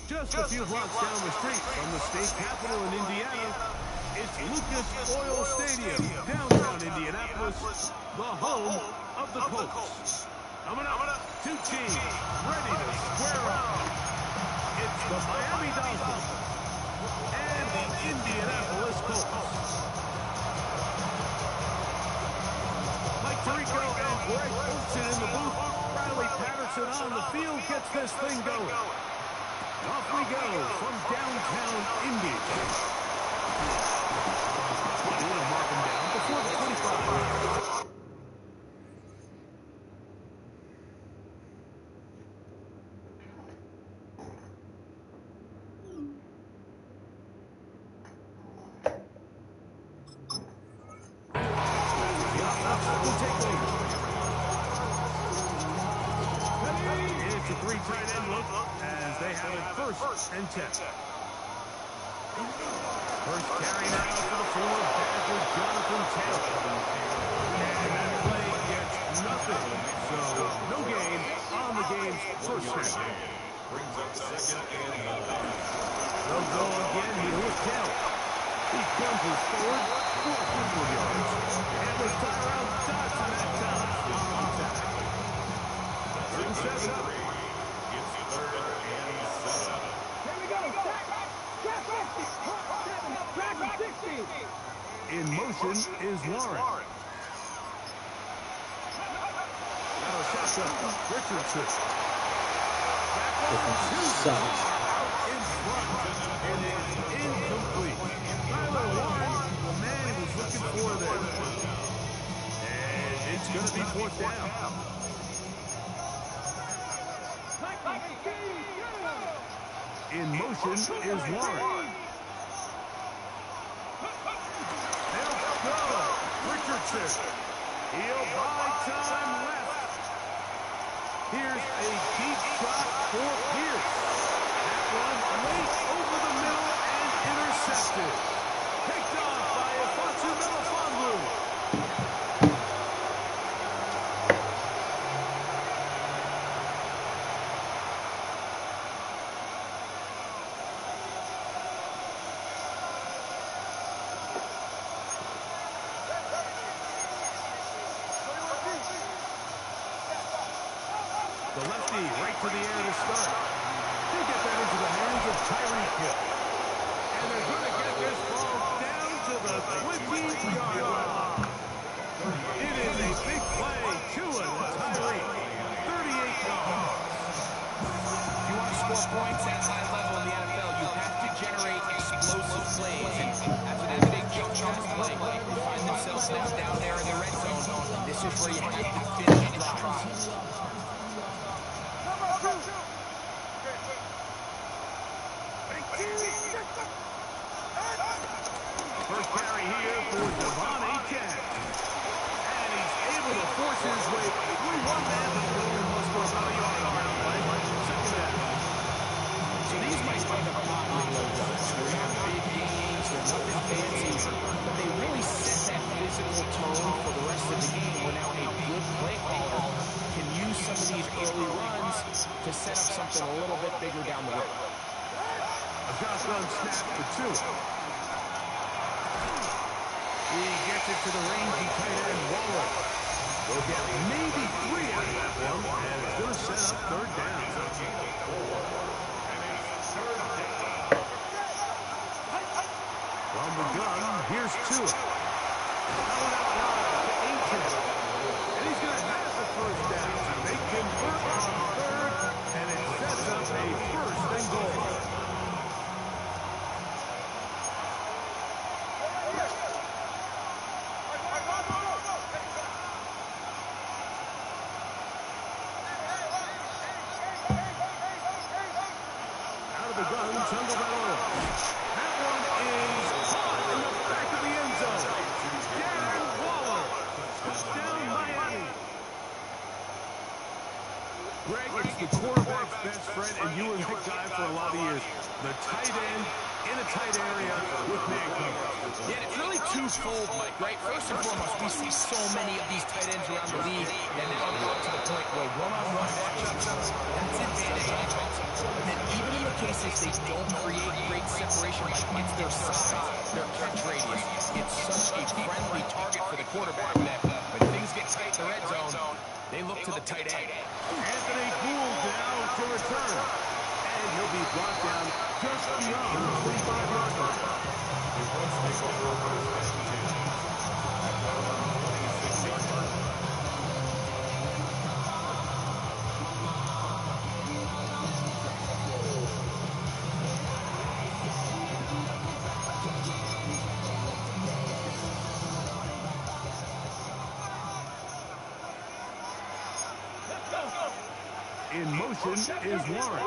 Just a few blocks down the street from the state capitol in Indiana, it's Lucas Oil Stadium, downtown Indianapolis, the home of the Colts. Coming up, two teams ready to square off. It's the Miami Dolphins and the Indianapolis Colts. Mike Tirico and Greg Olsen in the booth. Riley Patterson on the field gets this thing going. Off we go from downtown Indy. We're going to mark him down before the 25. The offense will take over. It's a three tight end look as they have it first and 10. First carry now for the former Badger Jonathan Taylor. And that play gets nothing. So no gain on the game's first snap. Brings up second and 9. They'll go again here with Taylor. He plunges forward for a couple of yards. And the Tyrell Dodson that time on tackle. 37. In motion is Warren. Now a shotgun, Richardson. Sucks. Out in front. It is incomplete. Tyler Warren, the man he was looking for there. And it's going to be fourth down. In motion is Warren. They'll go. Richardson. He'll buy time left. Here's a deep shot for Pierce. That one late over the middle and intercepted. Picked off by Afonso Melifonwu. The lefty right to the air to start. They get that into the hands of Tyreek Hill. And they're going to get this ball down to the 20-yard line. It is a big play. Tua to Tyreek. 38 yards. If you want to score points at high level in the NFL, you have to generate explosive plays. And after that big jump pass play, they find themselves now down there in the red zone. This is where you have to finish drives. First carry here for Devon Achane. And he's able to force his way through one man for about a yard on that play. Second down. So these might find a popular runs. They're not big games, they're nothing fancy, but they really set that physical tone for the rest of the game where now a good play caller can use some of these early runs to set up something a little bit bigger down the road. A shotgun snap to Tua. He gets it to the rangy tight end Waller. They'll get maybe 3 out of that one, and it's going to set up third down. From the gun, here's Tua. Thrown out wide to Achane. And he's going to have the first down. They convert on third, and it sets up a first and goal. the gun, tumble that oil. That one is caught in the back of the end zone. Darren Waller. Touchdown, Miami. Greg, it's the quarterback's best friend, and you were that guy for a lot of years. The tight end in a tight area with man coverage. Yeah, it's really twofold, Mike, right? First and foremost, we see so many of these tight ends around the league, and now we're to the point where one-on-one matchups, that's advantage offense. And then even in the cases they don't create great separation, Mike, it's their size, their catch radius. It's such a friendly target for the quarterback that when things get tight in the red zone, they look to the tight end. Anthony Gould now to return. And he'll be brought down just beyond the 25-yard line. In motion is Warren.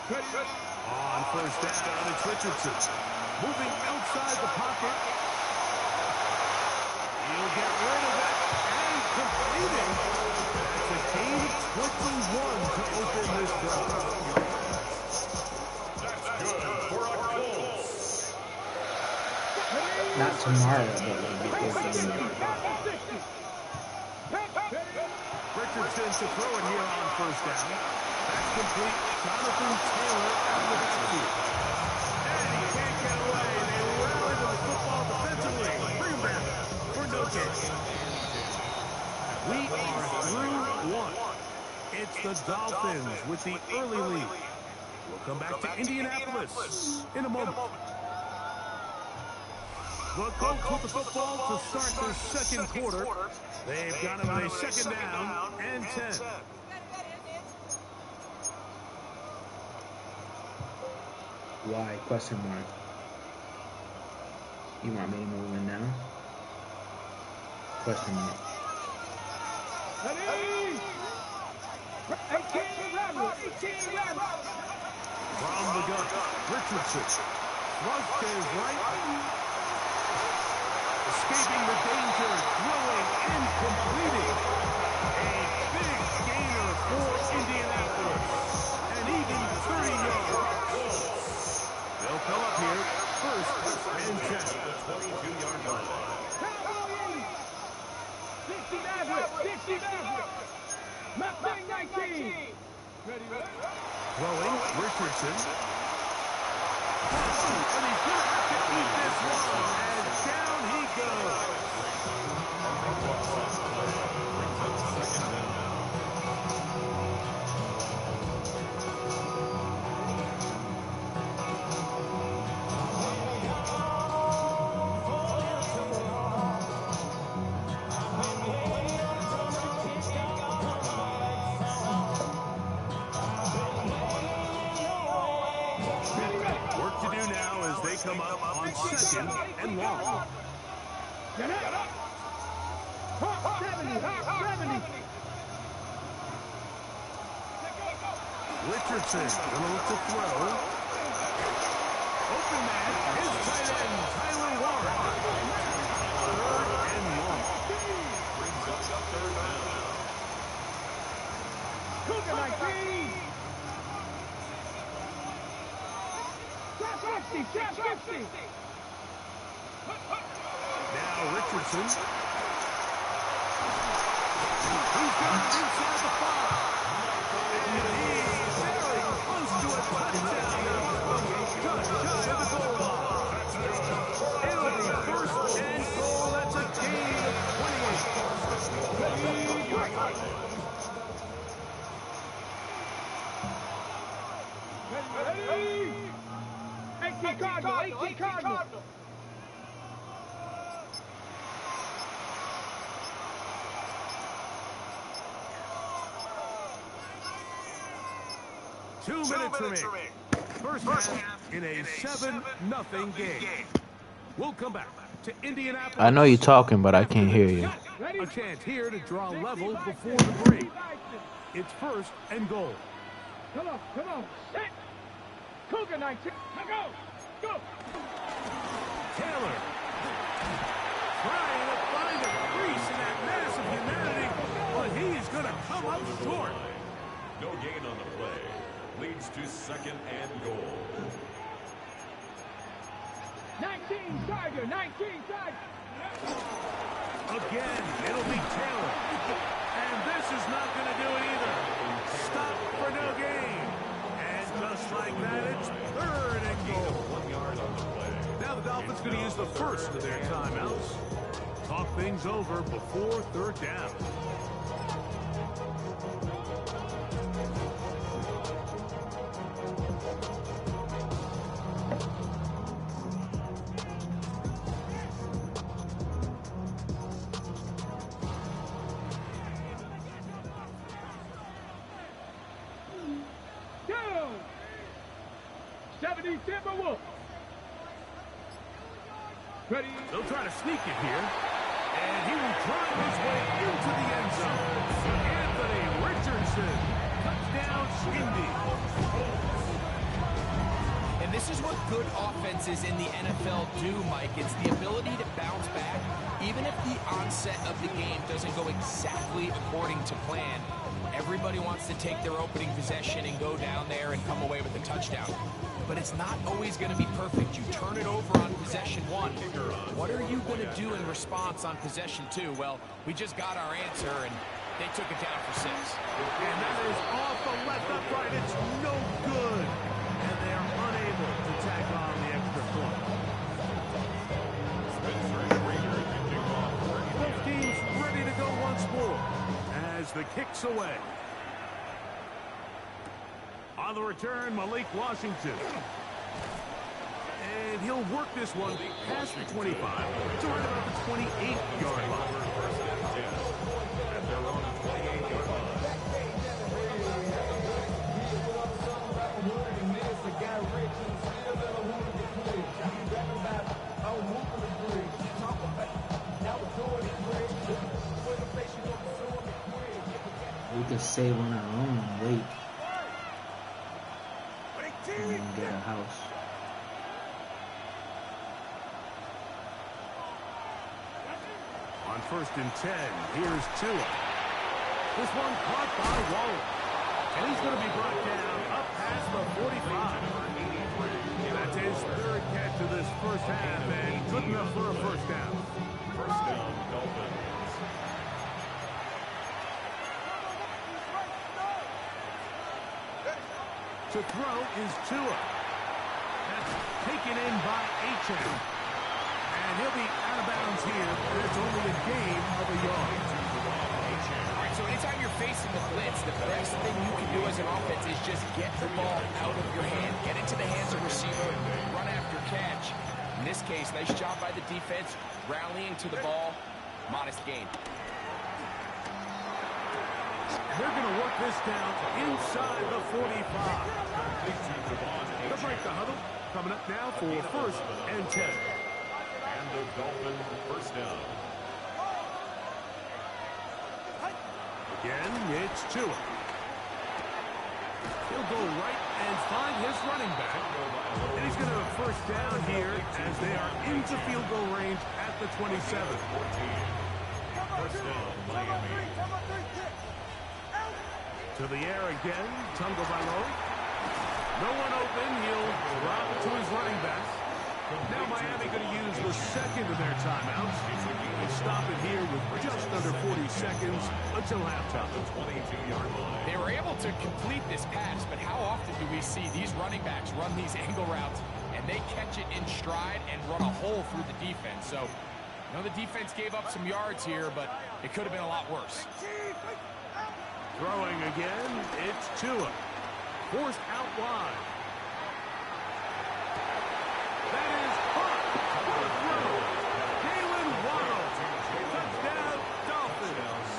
On first down, it's Richardson. Moving outside the pocket. He'll get rid of it and completing. That's a gain of 21 to open this drive. That's good for a Colts. Not tomorrow, but like before game. Richardson to throw it here on first down. That's complete. Jonathan Taylor out of the backfield. And he can't get away. They rally to the football defensively. Bring him back for no gain. We are through one. It's the Dolphins with the early lead. We'll come back to Indianapolis in a moment. The Colts with the football to start their second quarter. They've got him a second down and 10. Why? Question mark. You want me to move in now? Question mark. From the gun, Richardson. Thrust to his right. Escaping the danger, throwing and completing. A big gainer for Indianapolis. And even 30 yards. They'll come up here first and 10. The 22-yard line. 19. Throwing, Richardson. And he's going to have to eat this one. And down he goes. Work to do now as they come up on second and long. Richardson gonna look to throw. Open man, his tight end, Tyler Warren. Third and long. Brings up the third down. Now Richardson. He's got it inside the 5. And he's very close to a touchdown. Just shy of the goal line. It'll be first and goal. That's a gain of 28. 18 Cardinal. 2 minutes remaining. First half in a 7-0 game. We'll come back to Indianapolis. I know you're talking, but I can't hear you. A chance here to draw level before the break. It's first and goal. Come on. Set. Cougar 19. Now go. Taylor trying to find a crease in that mass of humanity, but he's going to come up short. No gain on the play. Leads to second and goal. 19 Tiger. Again, it'll be Taylor. And this is not going to do it either. Stop for no gain. And just like that, it's third and goal. 1 yard on the play. Now the Dolphins going to use the first of their timeouts. Talk things over before third down. Down. 70 Timberwolves. Ready. They'll try to sneak it here. And he will drive his way into the end zone. Anthony Richardson. Touchdown, Indy. And this is what good offenses in the NFL do, Mike. It's the ability to bounce back, even if the onset of the game doesn't go exactly according to plan. Everybody wants to take their opening possession and go down there and come away with a touchdown. But it's not always going to be perfect. You turn it over on possession 1. What are you going to do in response on possession 2? Well, we just got our answer, and they took it down for 6. And that is off the left upright. It's no good. And they are unable to tack on the extra point. Both teams ready to go once more as the kick's away. On the return, Malik Washington. And he'll work this one past the 25 to right about the 28-yard line. At their own 28-yard line. We could save on our own and wait. And then get a house. On 1st and 10, here's Tua. This one caught by Waller. And he's going to be brought down up past the 45. That's his third catch of this first half, and good enough for a first down. First down, Dolphins. To throw is Tua. That's taken in by H.M. And he'll be out of bounds here. It's only a gain of a yard. All right, so anytime you're facing the blitz, the best thing you can do as an offense is just get the ball out of your hand. Get into the hands of receiver, run after catch. In this case, nice job by the defense, rallying to the ball. Modest gain. They're going to work this down inside the 45. They'll break the huddle. Coming up now for 1st and 10. And the Dolphins first down. Again, it's Tua. He'll go right and find his running back. And he's going to have first down here as they are into field goal range at the 27. First down, Miami. To the air again, Tagovailoa. No one open, he'll drop it to his running back. Now Miami going to use the second of their timeouts. They stop it here with just under 40 seconds until halftime. 22-yard line. They were able to complete this pass, but how often do we see these running backs run these angle routes and they catch it in stride and run a hole through the defense? So, you know, the defense gave up some yards here, but it could have been a lot worse. Throwing again, it's Tua. Forced out wide. That is caught. What a throw. Jalen Waddle. Touchdown, Dolphins.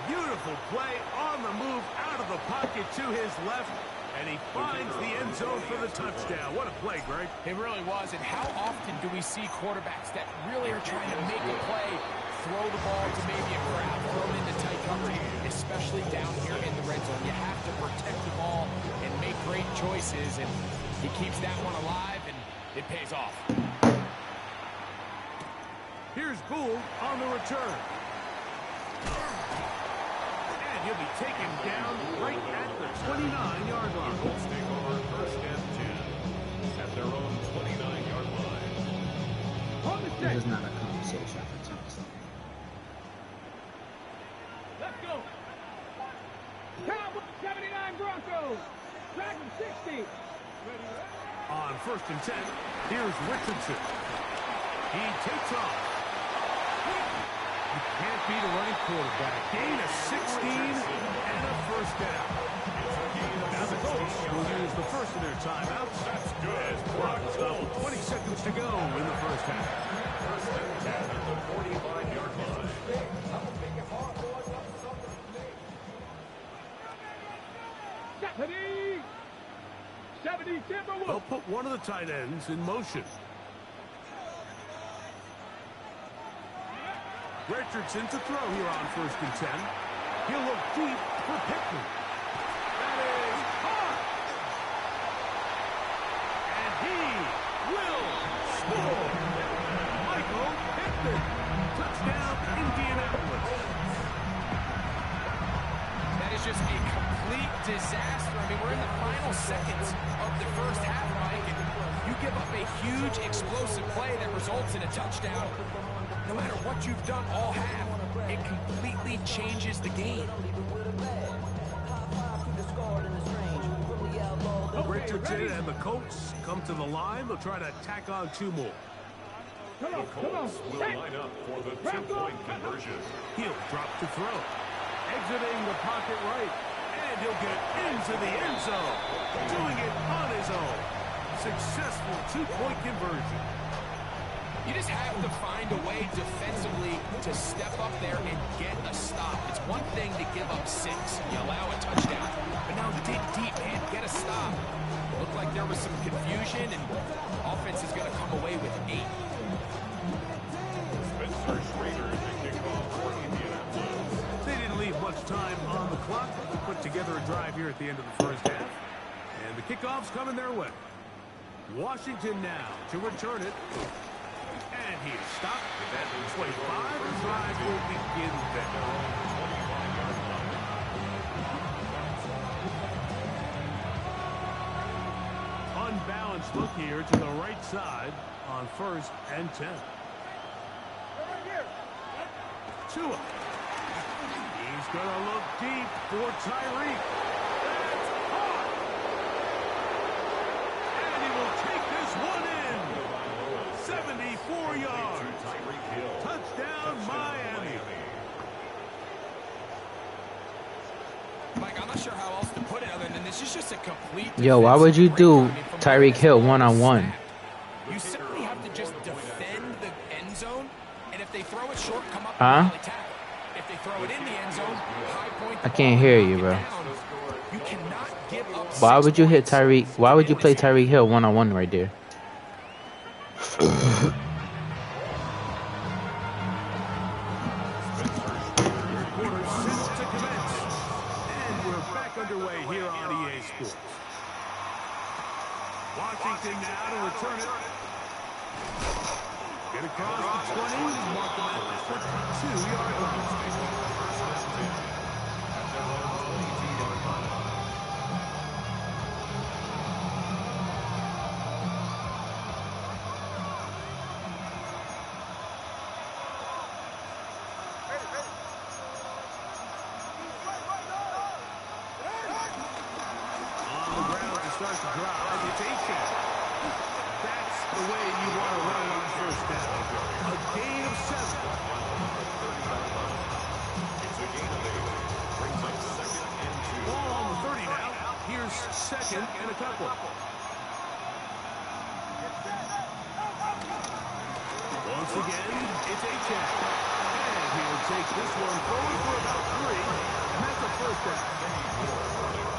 Beautiful play on the move out of the pocket to his left. And he finds the end zone for the touchdown. What a play, Greg. It really was. And how often do we see quarterbacks that really are trying to make a play throw the ball to maybe a crowd, throw it into tight coverage, especially down here in the red zone. You have to protect the ball and make great choices, and he keeps that one alive, and it pays off. Here's Gould on the return. And he'll be taken down right at the 29-yard line. Colts take over 1st and 10 at their own 29-yard line. This is not a conversation for Thompson. Let's go. Cowboys 79 Broncos. Dragon 60. On 1st and 10, here's Richardson. He takes off. You can't beat a running quarterback. Gain of 16 and a 1st down. Now the Colts will use the first of their timeouts. That's good. Clock stopped with 20 seconds to go in the 1st half. 1st and 10 at the 45-yard line. Stephanie. 70 Timberwolves. They'll put one of the tight ends in motion. Richardson to throw here on 1st and 10. He'll look deep for Pickman. That is hard. And he will score. Michael Pickman. Touchdown, Indianapolis. That is just a complete disaster. I mean, we're in the final seconds of the 1st half, Mike, and you give up a huge explosive play that results in a touchdown. No matter what you've done all half, it completely changes the game. Richardson and the Colts come to the line. They'll try to tack on 2 more. Come The on, come on. Colts will line up for the 2-point conversion. He'll drop to throw. Exiting the pocket right. And he'll get into the end zone. Doing it on his own. Successful 2-point conversion. You just have to find a way defensively to step up there and get a stop. It's one thing to give up 6. You allow a touchdown. But now dig deep, man. Get a stop. Looked like there was some confusion, and offense is going to come away with 8. Spencer Schrader to kick off for Indianapolis. They didn't leave much time on the clock to put together a drive here at the end of the 1st half. And the kickoff's coming their way. Washington now to return it. And he is stopped at the 25. The drive will begin then. Unbalanced look here to the right side on 1st and 10. Tua. He's going to look deep for Tyreek. That's hard. And he will take this one in. 74 yards. Touchdown, Miami. Mike, I'm not sure how else to put it other than this is just a complete... Yo, why would you do Tyreek Hill one-on-one? You simply have to just defend the end zone, and if they throw it short, come up Huh? and tackle. If they throw it in the end zone, high point... I can't hear you, bro. You cannot give up Why 6 would you hit points. Tyreek? Why would you play Tyreek Hill one-on-one right there? Quarters set to commence. And we're back underway here on EA Sports. Washington now to return it. Get across the 20. Mark them at the 52-yard line. Start to drive, it's 8-10. That's the way you want to run it on 1st down. A gain of 7. It's a gain of 8. Brings up 2nd and 2. Ball on the 30 now. Here's 2nd and a couple. Once again, it's Achane. And he'll take this one forward for about 3. And that's a 1st down.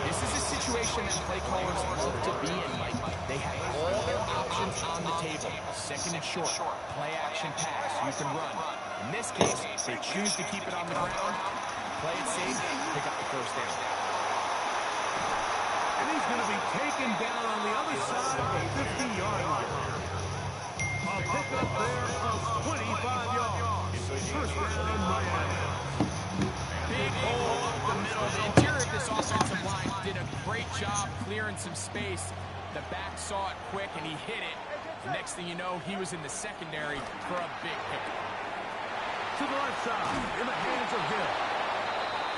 This is a situation that play callers love to be in, Mike. They have all their options on the table. 2nd and short, play action pass, you can run. In this case, they choose to keep it on the ground, play it safe, pick up the 1st down. he's going to be taken down on the other side of the 50-yard line. A pickup there of 25 yards. First down, Miami. Big hole up the middle. The interior of this offensive line did a great job clearing some space. The back saw it quick, and he hit it. Next thing you know, he was in the secondary for a big hit. To the left side, in the hands of Hill.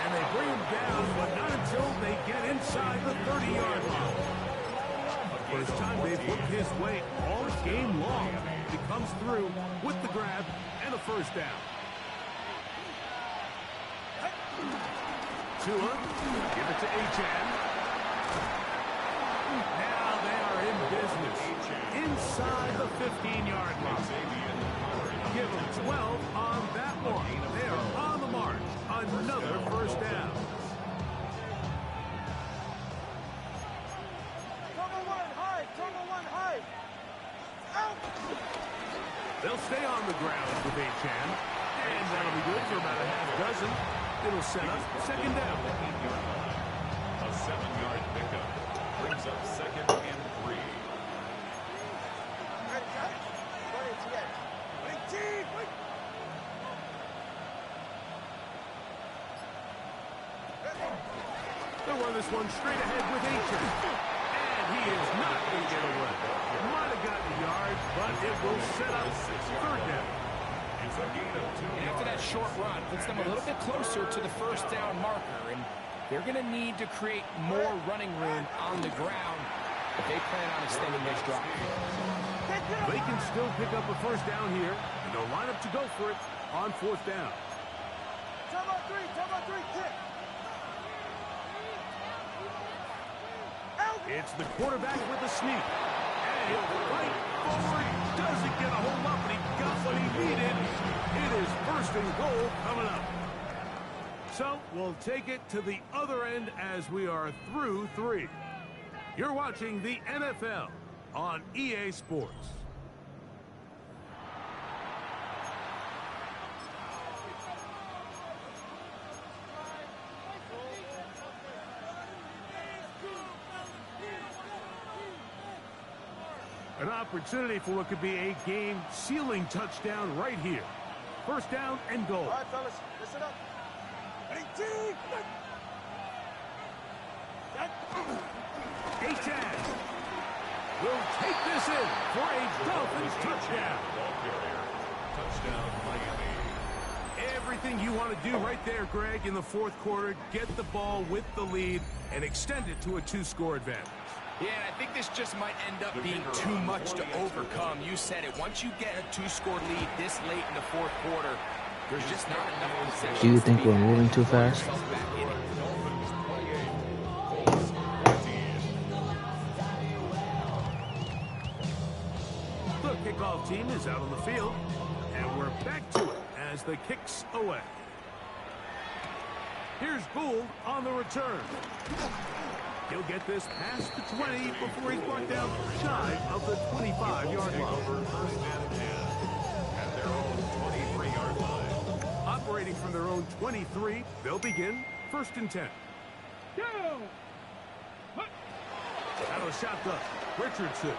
And they bring him down, but not until they get inside the 30-yard line. First time they've worked his way all game long. He comes through with the grab and a first down. Tua, give it to Achan. Now they are in business. Inside the 15-yard line. Give them 12 on that one. They are on the march. Another first down. They'll stay on the ground with Achan. And that'll be good for about a half dozen. It'll set up second down. A 7-yard pickup brings up second and 3. They'll run this one straight ahead with Achan. And he is not going to get away. Might have gotten a yard, but it will set up third down. It's a gain of 2 And after that short run, puts them a little bit closer to the first down marker. And they're going to need to create more running room on the ground if they plan on extending this drive. They can still pick up a first down here, and they'll line up to go for it on fourth down. Time on three, kick. It's the quarterback with the sneak. And he'll fight forward. Doesn't get a hold up, and he got what he needed. It is first and goal coming up. So we'll take it to the other end as we are through 3. You're watching the NFL on EA Sports. An opportunity for what could be a game-sealing touchdown right here. First down and goal. All right, fellas, listen up. Achan will take this in for a Dolphins touchdown. Touchdown, Miami. Everything you want to do right there, Greg, in the fourth quarter. Get the ball with the lead and extend it to a 2-score advantage. Yeah, and I think this just might end up being too much to overcome. You said it. Once you get a 2-score lead this late in the fourth quarter, there's just not enough possessions. Do you think we're moving too fast? The kickoff team is out on the field, and we're back to it as the kick's away. Here's Gould on the return. He'll get this past the 20 before he's brought down shy of the 25-yard line. First and 10 at their own 23-yard line. Operating from their own 23, they'll begin first and 10. Go! Out of the shotgun, Richardson.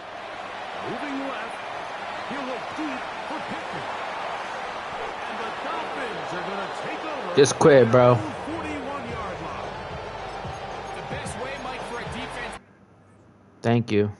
Moving left. He'll look deep for Pittman. And the Dolphins are going to take over. Just quit, bro. 41-yard line. The best way, Mike, for a defense. Thank you.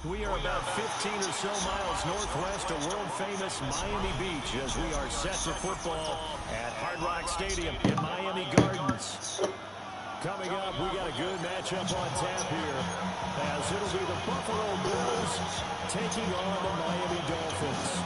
We are about 15 or so miles northwest of world-famous Miami Beach as we are set for football at Hard Rock Stadium in Miami Gardens. Coming up, we got a good matchup on tap here as it'll be the Buffalo Bills taking on the Miami Dolphins.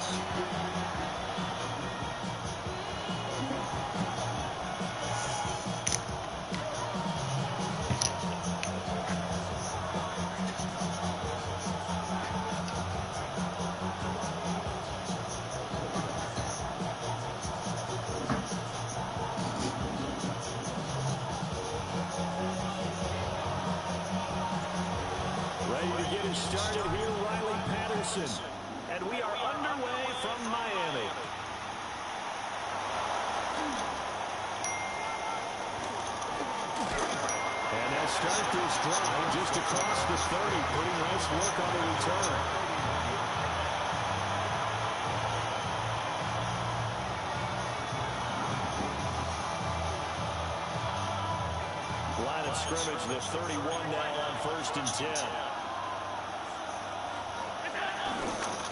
Started here, Riley Patterson, and we are underway from Miami. And they start this drive just across the 30, putting nice work on the return. Line of scrimmage, the 31 now on 1st and 10.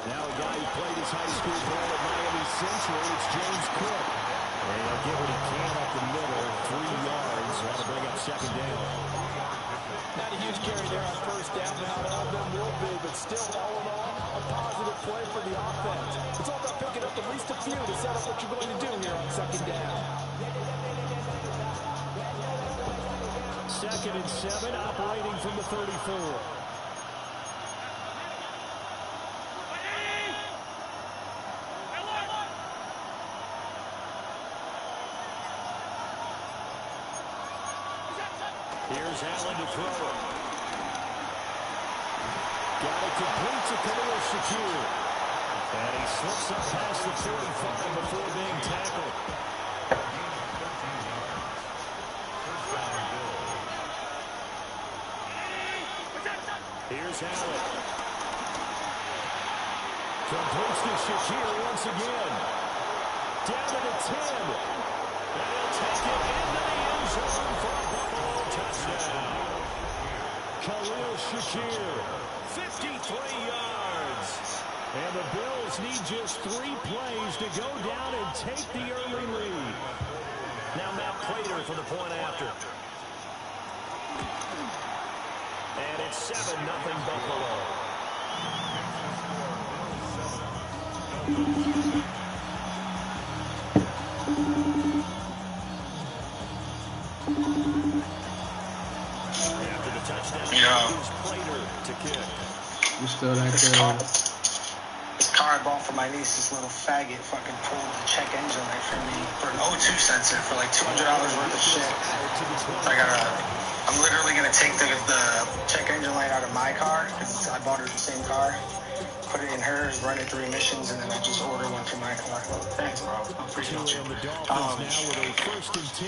Now a guy who played his high school ball at Miami Central, it's James Cook. And he'll get what he can up the middle, 3 yards. That'll bring up 2nd down. Not a huge carry there on 1st down. Now none of them will be, but still all in all, a positive play for the offense. It's all about picking up at least a few to set up what you're going to do here on 2nd down. 2nd and 7, operating from the 34. Here's Allen to throw it. Got it complete to Khalil Shakir. And he slips up past the 45 before being tackled. Here's Allen. Completes to Shakir once again. Down to the 10. And he'll take it into the end zone for a Buffalo touchdown. Khalil Shakir, 53 yards. And the Bills need just 3 plays to go down and take the early lead. Now Matt Prater for the point after. And it's 7-0 Buffalo. After the touchdown, here's Prater to kick. You still that This car I bought for my niece, this little faggot fucking pulled the check engine light for me for an O2 sensor for like $200 worth of shit. I'm literally gonna take the check engine light out of my car because I bought her the same car put it in hers, run it through emissions, and then I just order one for my car. Thanks, bro. I appreciate you.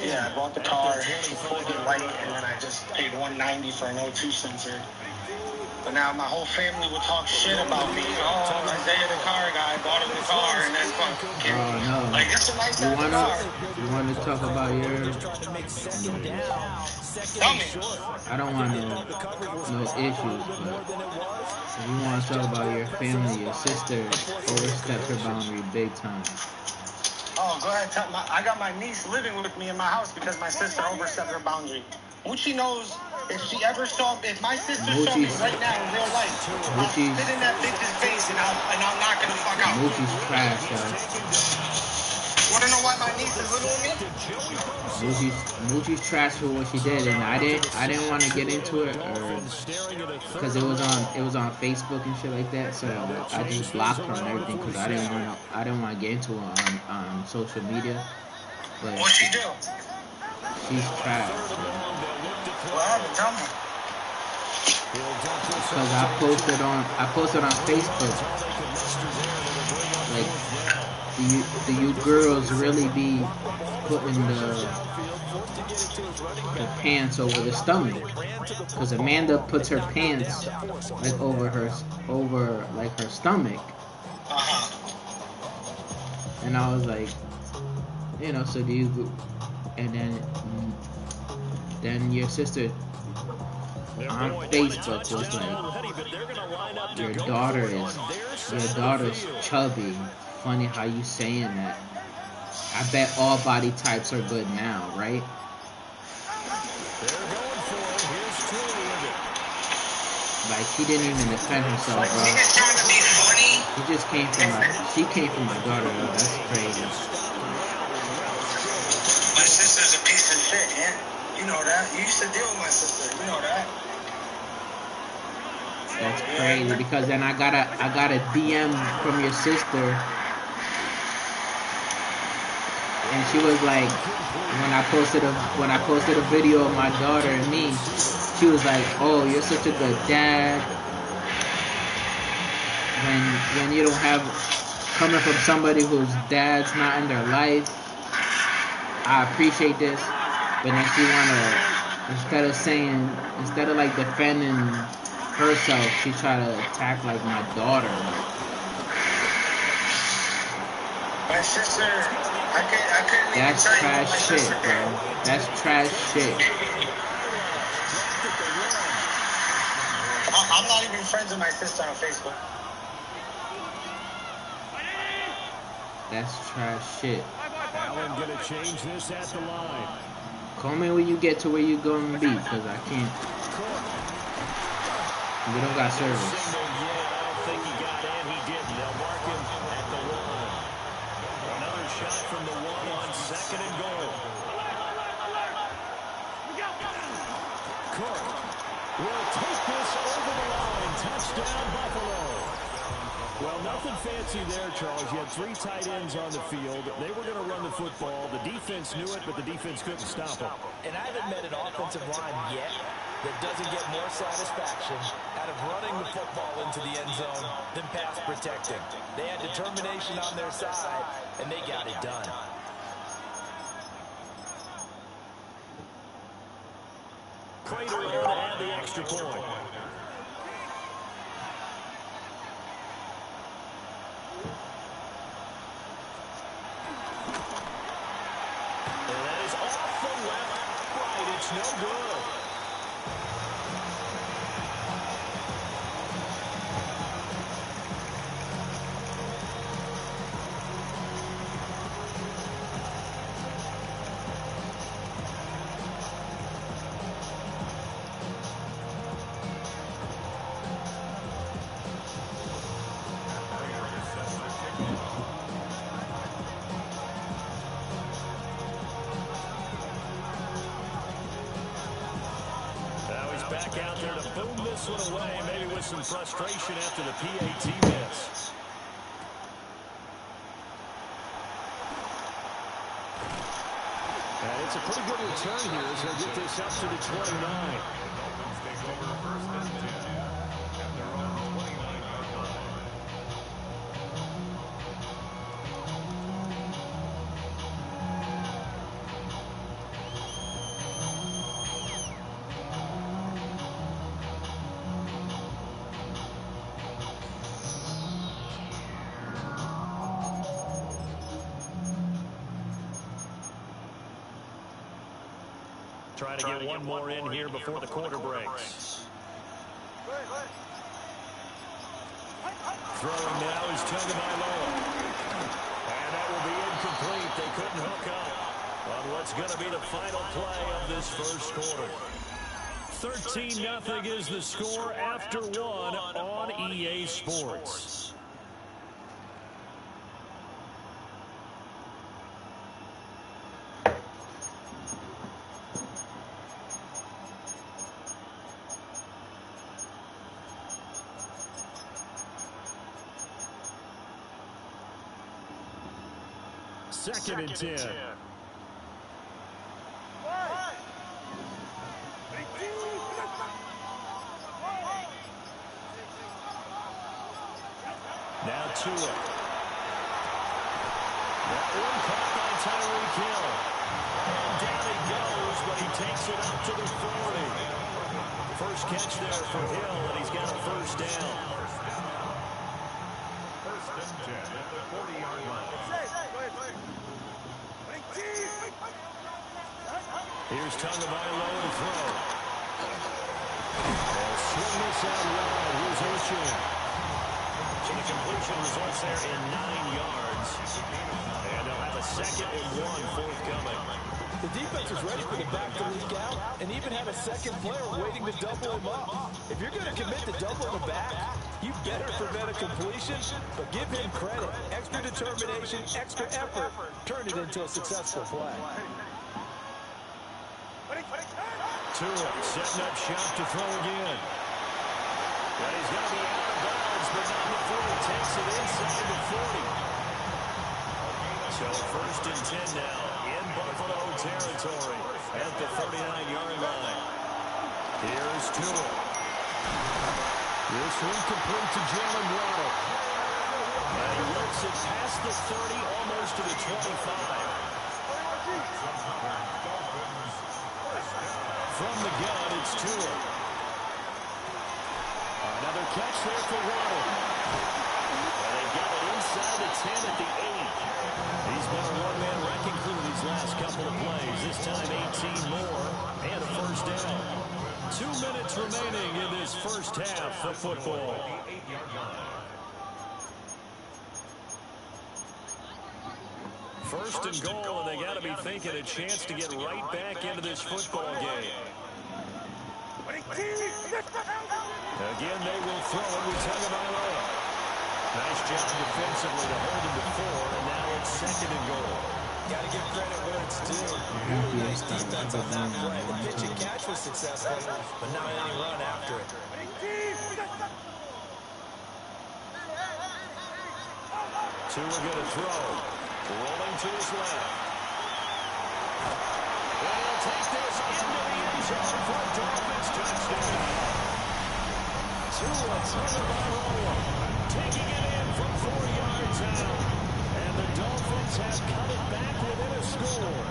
Yeah, I bought the car, she pulled it light, and then I just paid $190 for an O2 sensor. But now my whole family will talk shit about me. Oh, Isaiah the car guy bought him the car, and then fucking no. like it's a nice ass car. You want to talk about your? Tell me. I don't want no issues, but if you want to talk about your family, your sister overstepped her boundary big time. Oh, go ahead. I got my niece living with me in my house because my sister overstepped her boundary. Moochie knows if my sister saw me right now in real life, I'll spit in that bitch's face and I'll knock her the fuck out. Moochie's trash, yo. Wanna know why my niece is living with me? Moochie's trash for what she did, and I didn't want to get into it, because it was on Facebook and shit like that. So I just blocked her and everything because I didn't want to get into it on social media. But what'd she do? She's trash. Well, tell me. Because I posted on Facebook, like, do you girls really be putting the pants over the stomach? Because Amanda puts her pants like over her stomach, and I was like, so do you? And then your sister on Facebook was like, your daughter's chubby. Funny how you saying that. I bet all body types are good now, right? Like, she didn't even defend herself, bro. She just came from my daughter, though. That's crazy. My sister's a piece of shit, man. You know that. You used to deal with my sister. You know that. That's crazy, because then I got a DM from your sister, and she was like, when I posted a video of my daughter and me, she was like, "Oh, you're such a good dad." When you don't have, coming from somebody whose dad's not in their life, I appreciate this. But then she wanna, instead of like defending herself, she try to attack like my daughter. My sister, I couldn't even That's tell you trash what my shit, sister bro. did. That's trash shit. I'm not even friends with my sister on Facebook. That's trash shit. Allen gonna change this at the line. Call me when you get to where you're gonna be, because I can't. We don't got service. I don't think he got in. He didn't. They'll mark him at the line. Another shot from the one on 2nd and goal. Cook will take this over the line. Touchdown, Buffalo. Well, nothing fancy there, Charles. You had 3 tight ends on the field. They were going to run the football. The defense knew it, but the defense couldn't stop them. And I haven't met an offensive line yet that doesn't get more satisfaction out of running the football into the end zone than pass protecting. They had determination on their side, and they got it done. Prater on to add the extra point. And that is off the left. Right, it's no good. Back out there to boom this one away, maybe with some frustration after the PAT miss. And it's a pretty good return here as he'll get this up to the 29. Trying to get one more in here before the quarter breaks. Throwing now is Tagovailoa. And that will be incomplete. They couldn't hook up on what's going to be the final play of this first quarter. 13-0 is the score after one on EA Sports. Second and 10. Now Tua. That one caught by Tyreek Hill. And down he goes, but he takes it up to the 40. First catch there for Hill, and he's got a first down. First and 10 at the 40-yard line. Here's Tagovailoa to throw. They'll swing this out wide. Here's Ocean. So the completion results there in 9 yards. And they'll have a 2nd and 1 forthcoming. The defense is ready for the back to leak out and even have a second player waiting to double him up. If you're going to commit to doubling the back, you better prevent a completion, but give him credit. Extra determination, extra effort, turn it into a successful play. Tua setting up shop to throw again. Well, he's going to be out of bounds, but not before he takes it inside the 40. So first and 10 now in Buffalo territory at the 39-yard line. Here's Tua. This one complete to Jalen Waddle. And he works it past the 30, almost to the 25. From the gun, it's Tua. Another catch there for Waddle. And they got it inside the 10 at the 8. He's been a one-man wrecking crew these last couple of plays. This time 18 more and a first down. 2 minutes remaining in this first half of football. First and goal, and they got to be thinking a chance to get right back into this football game. Again, they will throw it with Tagovailoa. Nice job defensively to hold him to 4, and now it's 2nd and goal. Got to give credit where it's due. Really nice defense on that play. The pitch and catch was successful, but not any run after it. Tua going to throw. Rolling to his left. And he'll take this into the end zone for a Dolphins touchdown. Tua Tagovailoa taking it in from 4 yards out. And the Dolphins have cut it back within a score.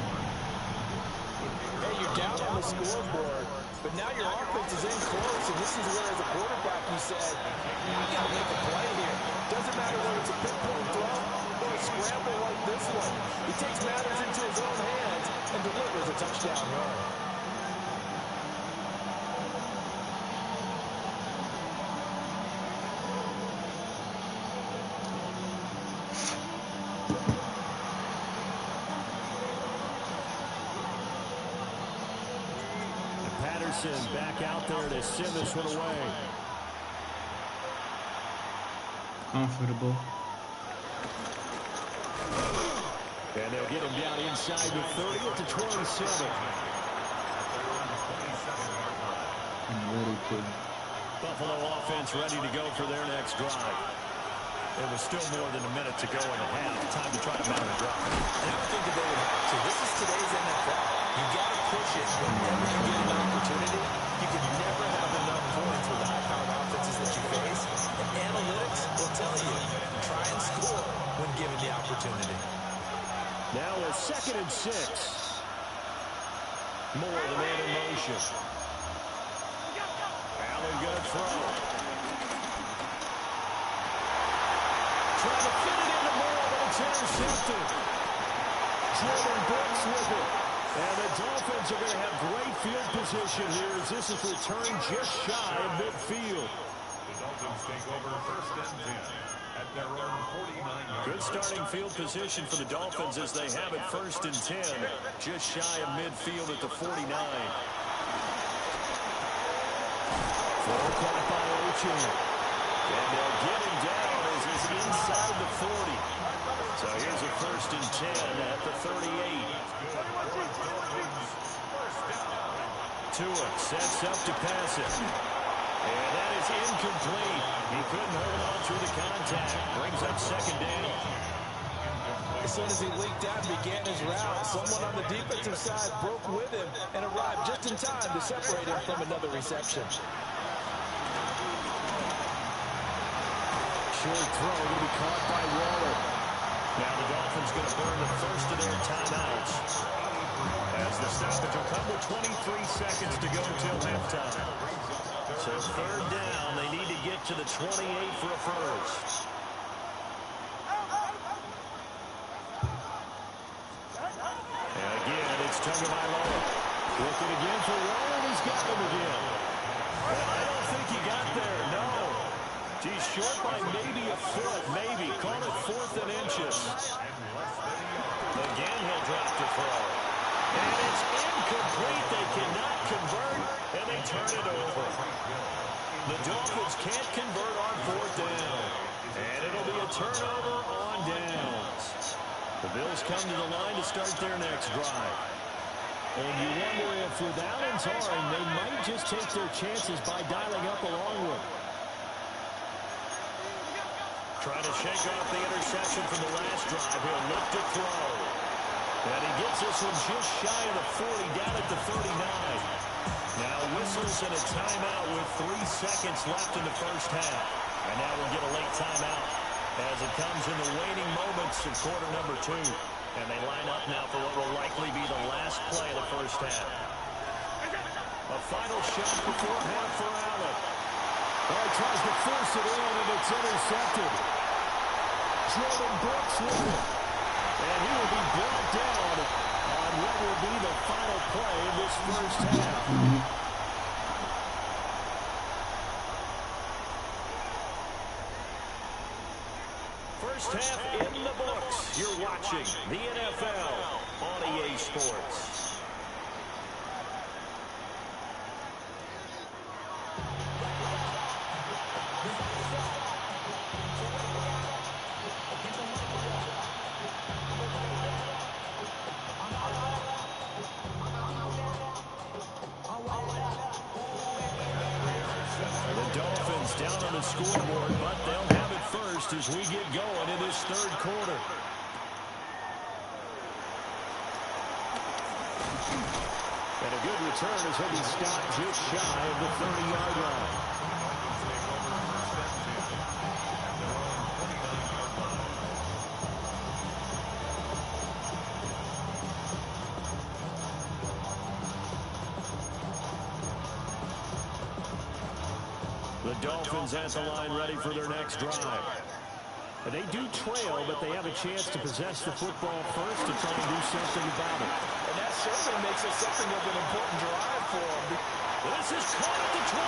Hey, you're down on the scoreboard, but now your offense is in close, and this is where, as a quarterback, you said, I got to make a play here. Doesn't matter whether it's a pinpoint throw or a scramble like this one. He takes matters into his own hands and delivers a touchdown run. Patterson back out there to send this one away. Comfortable. And they'll get him down inside the 30 at the 27. I'm ready to. Buffalo offense ready to go for their next drive. There was still more than a minute to go in the half. Time to try to mount a drive. And I don't think that they would have to. This is today's NFL. You got to push it whenever you get an opportunity. You can never have enough points with the high-powered offenses that you face. And analytics will tell you, try and score when given the opportunity. Now a 2nd and 6. More the man in motion. Allen going to throw. Trying to fit it into Moore, but it's intercepted. Jordan Brooks with it. And the Dolphins are going to have great field position here as this is returned just shy of midfield. The Dolphins take over first and 10 at their own 49-yard. Good starting field position for the Dolphins as they have it first and 10, just shy of midfield at the 49. Full caught by Ocho. And they'll get him down as he's inside the 40. So here's a first and 10 at the 38. Tua sets up to pass it. And that is incomplete. He couldn't hold on through the contact. Brings up second down. As soon as he leaked out and began his route, someone on the defensive side broke with him and arrived just in time to separate him from another reception. Short throw will be caught by Waller. Now the Dolphins going to burn the first of their timeouts. As the stoppage will come with 23 seconds to go until halftime. So third down, they need to get to the 28 for a first. And again, it's Tagovailoa. Looking again for Waller, and he's got him again. And I don't think he got there, no. He's short by maybe a foot, maybe. Call it 4th and inches. Again, he'll drop to throw. And it's incomplete. They cannot convert, and they turn it over. The Dolphins can't convert on 4th down. And it'll be a turnover on downs. The Bills come to the line to start their next drive. And you wonder if with Allen tarring, they might just take their chances by dialing up a long one. Trying to shake off the interception from the last drive. He'll look to throw. And he gets this one just shy of the 40, down at the 39. Now whistles and a timeout with 3 seconds left in the first half. And now we'll get a late timeout as it comes in the waning moments of quarter number 2. And they line up now for what will likely be the last play of the first half. A final shot before half for Allen. Oh, he tries to force it in, and it's intercepted. Jordan Brooks with it. And he will be brought down on what will be the final play of this first half. First half in the books. You're watching the NFL on EA Sports. Down on the scoreboard, but they'll have it first as we get going in this third quarter. And a good return as he'll be stopped just shy of the 30-yard line. The Dolphins at the line ready for their next drive. They do trail, but they have a chance to possess the football first to try and do something about it. And that certainly makes it something of an important drive for them. This is caught at the 20.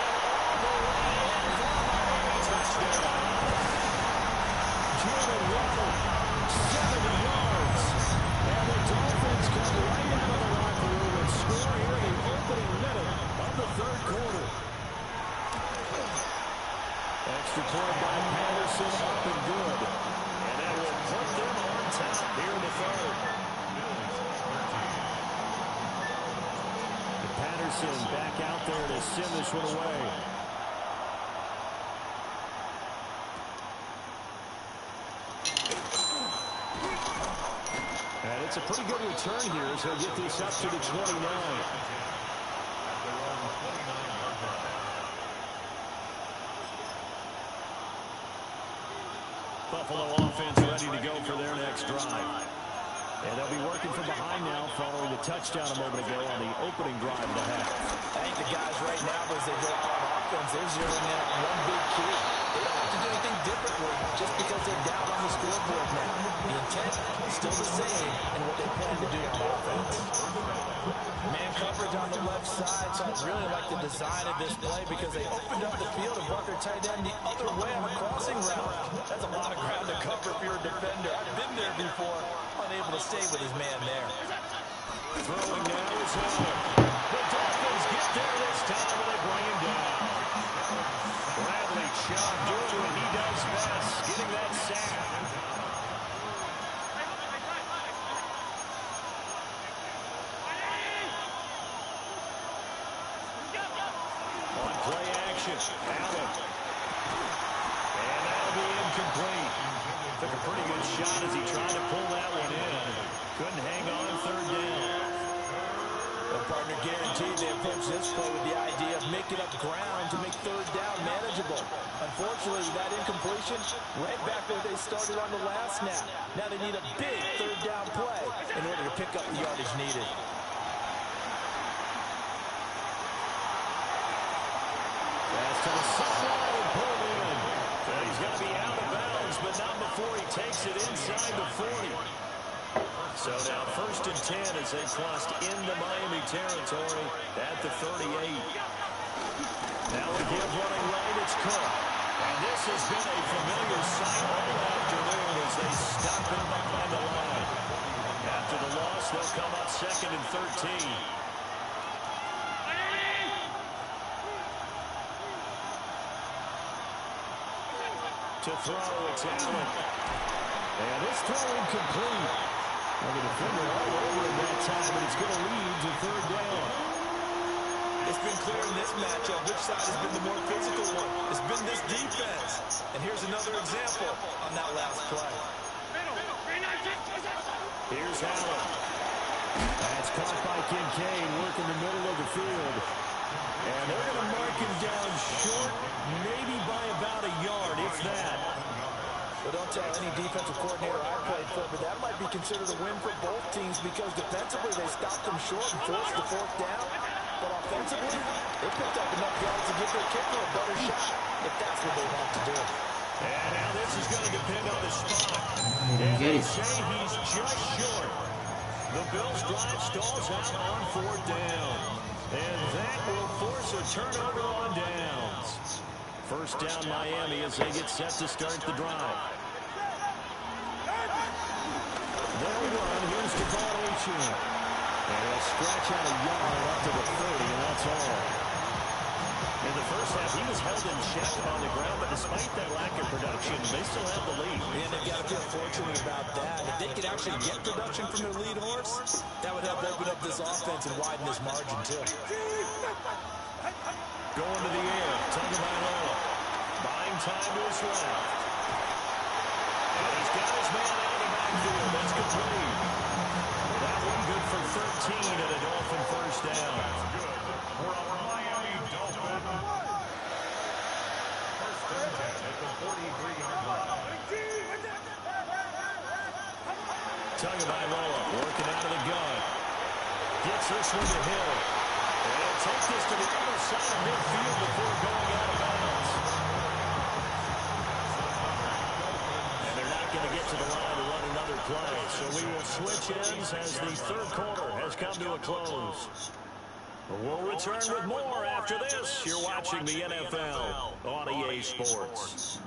And all the way in for a touchdown. Jalen Waddle, 70 yards. And the Dolphins come right out of the locker room and score here in the opening minute of the third quarter. Extra point by Patterson, up and good. And that will put them on top here in the third. And Patterson back out there to send this one away. And it's a pretty good return here as he'll get this up to the 29. Buffalo offense ready to go for their next drive. And they'll be working from behind now following the touchdown a moment ago on the opening drive of the half. I think the guys right now, as they go out on offense, they're zeroing in on one big key. They don't have to do anything differently just because they're down on the scoreboard now. The intent is still the same in what they plan to do on offense. left side, so I really like the design of this play because they opened up the field and brought their tight end the other way on a crossing route. That's a lot of ground to cover if you're a defender. I've been there before, unable to stay with his man there. Throwing now is Allen. The Dolphins get there this time, and they bring him down. Bradley Chubb doing what he does best, getting that sack. On play action, Allen. And that'll be incomplete. Took a pretty good shot as he tried to pull that one in. Couldn't hang on third down. Well, partner, guaranteed they approach this play with the idea of making up ground to make third down manageable. Unfortunately, with that incompletion, right back where they started on the last snap. Now they need a big third down play in order to pick up the yardage needed. Pass to the sideline and pulled in. So he's going to be out of bounds, but not before he takes it inside the 40. So now 1st and 10 as they crossed into Miami territory at the 38. Now we give running right, it's Cook. And this has been a familiar sight all afternoon as they stop him behind the line. After the loss, they'll come up 2nd and 13. To throw, it's Allen. And this throw incomplete. Well, the defender all over him that time, but it's going to lead to third down. It's been clear in this matchup which side has been the more physical one. It's been this defense. And here's another example on that last play. Here's Allen. That's caught by Kincaid, working the middle of the field. And they're going to mark him down short, maybe by about a yard, if that. Well, don't tell any defensive coordinator I played for, but that might be considered a win for both teams because defensively they stopped them short and forced the 4th down. But offensively, they picked up enough yards to give their kicker a better shot if that's what they want to do. And now this is going to depend on the spot. And they say he's just short. The Bills' drive stalls out on 4th down. And that will force a turnover on downs. 1st down Miami as they get set to start the drive. They'll run. Here's the ball, H.M. And he'll stretch out a yard up to the 30, and that's all. In the first half, he was held in check on the ground, but despite that lack of production, they still have the lead. And they've got to feel fortunate about that. If they could actually get production from their lead horse, that would help open up this offense and widen this margin, too. Going to the air, Tagovailoa, buying time to his left. And he's got his man out of the backfield. That's complete. That one good for 13 and a Dolphin 1st down. For our Miami Dolphins. 1st and 10 at the 43-yard line. Tagovailoa working out of the gun. Gets this one to Hill. And he'll take this to the other side of midfield before going out of bounds. And they're not going to get to the line to run another play. So we will switch ends as the 3rd quarter has come to a close. We'll return with more after this. You're watching the NFL on EA Sports.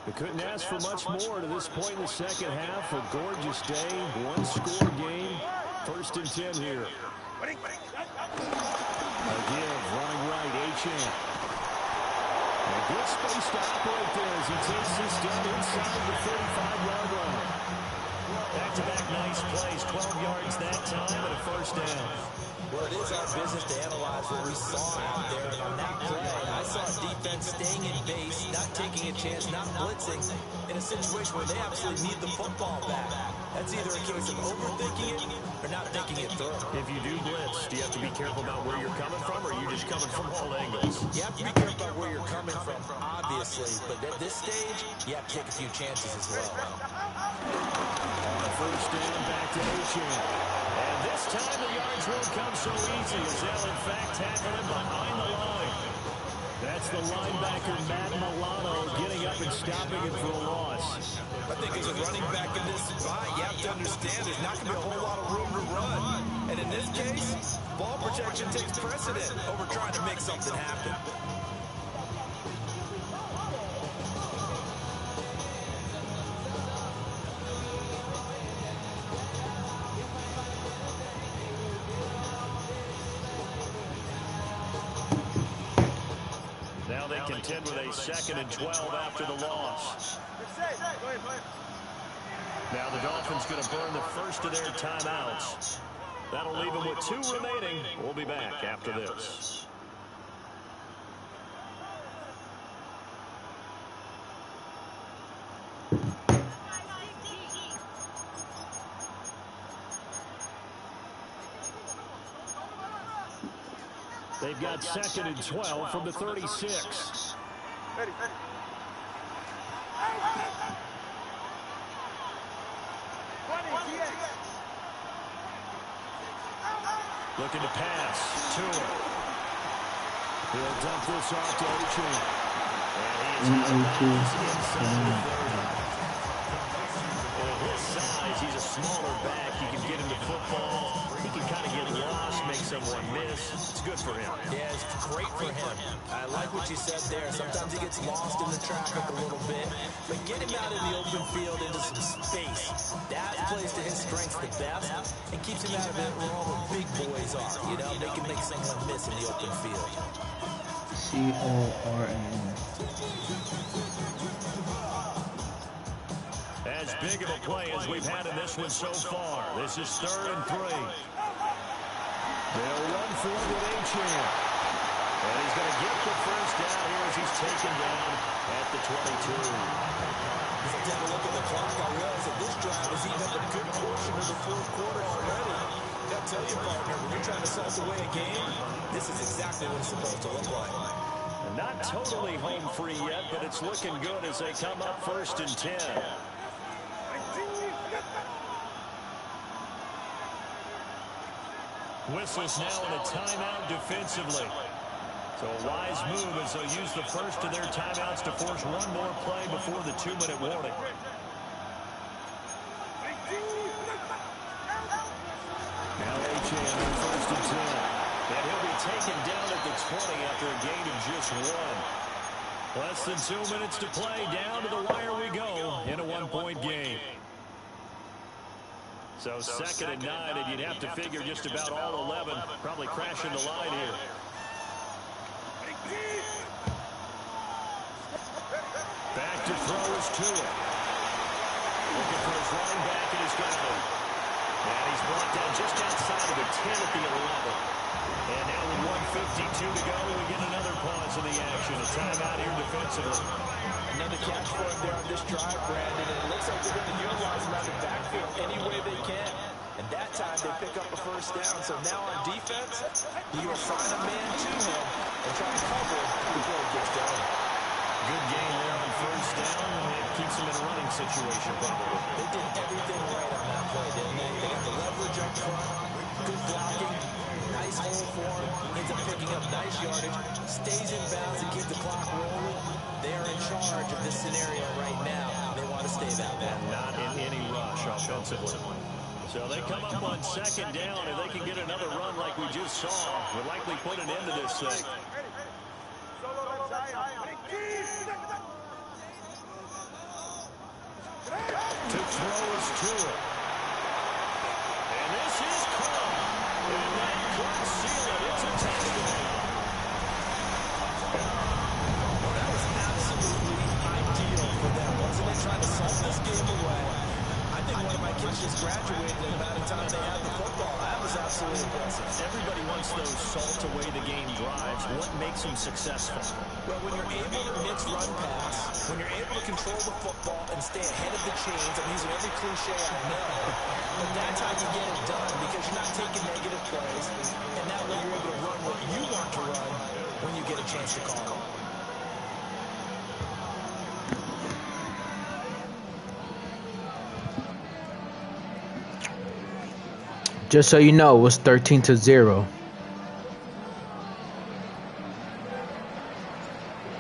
We couldn't ask for much more to this point in the second half. A gorgeous day, 1-score game. 1st and 10 here. Again, running right, H.M. A good space to operate there as he takes this down inside the 35-yard line. Back-to-back nice plays, 12 yards that time and a 1st down. Well, it is our business to analyze what we saw out there. And on that play, I saw defense staying in base, not taking a chance, not blitzing, in a situation where they absolutely need the football back. That's either a case of overthinking it or not thinking it through. If you do blitz, do you have to be careful about where you're coming from, or are you just coming from all angles? You have to be careful about where you're coming from, obviously. But at this stage, you have to take a few chances as well. On 1st down, back to H.M. And this time the yards won't come so easy as they'll in fact tackle him behind the line. That That's the linebacker, Madden getting up and stopping it for a loss. I think as a running back in this spot, you have to understand there's not going to be a whole lot of room to run. And in this case, ball protection takes precedent over trying to make something happen. Now they contend with a 2nd and 12 after the loss. Now the Dolphins going to burn the first of their timeouts. That'll leave them with 2 remaining. We'll be back after this. They've got 2nd and 12 from the 36. Ready. Looking to pass. Tua. He'll dump this off to Ocho. And his size, he's a smaller back. He can get into football. He can kind of get lost, make someone miss. It's good for him. Yeah, it's great for him. I like what you said there. Sometimes he gets lost in the traffic a little bit. But get him out in the open field into some space. That plays to his strengths the best and keeps him out of it where all the big boys are. You know, they can make someone miss in the open field. C-O-R-N. As big of a play as we've had in this one so far. This is 3rd and 3. They'll run for it with Achane. And he's going to get the first down here as he's taken down at the 22. If you take a look at the clock, I realize that this drive has eaten up a good portion of the 4th quarter already. I'll tell you, partner, when you're trying to salt away a game, this is exactly what it's supposed to look like. Not totally home free yet, but it's looking good as they come up 1st and 10. Whistles now in a timeout defensively. So a wise move as they'll use the first of their timeouts to force one more play before the 2-minute warning. Now Achane on 1st and 10. And he'll be taken down at the 20 after a gain of just 1. Less than 2 minutes to play. Down to the wire we go in a 1-point game. So 2nd and 9, and you'd have to figure just about all 11 probably crashing the line here. Back to throw is Tua. Looking for his running back, and he's got him. And he's brought down just outside of the 10 at the 11. And now with 1:52 to go, we get another pause in the action. A timeout here defensively. Another catch for him there on this drive, Brandon, and it looks like they're going to utilize him out of the backfield any way they can. And that time they pick up a first down. So now on defense, you assign a man to him and try to cover him before it gets going. Good game there on 1st down, and it keeps them in a running situation probably. They did everything right on that play, didn't they? They got the leverage up front, good blocking, nice hole for him, ends up picking up nice yardage, stays in bounds and keep the clock rolling. They are in charge of this scenario right now. They want to stay that way. And not in any rush offensively. So they come up on 2nd down, and they can get another run like we just saw. Will likely put an end to this thing. To throw is Tua. And this is caught. And that could seal it. It's a touchdown. Well, that was absolutely ideal for them. Wasn't they trying to salt this game away? I think one of my kids just graduated in the amount of time they had the football. That was absolutely impressive. Everybody wants those salt away the game drives. What makes them successful? Well, when you're able to mix run pass, when you're able to control the football and stay ahead of the chains, I'm using every cliche I know, but that's how you get it done because you're not taking negative plays, and that way you're able to run what you want to run when you get a chance to call it. Just so you know, it was 13-0.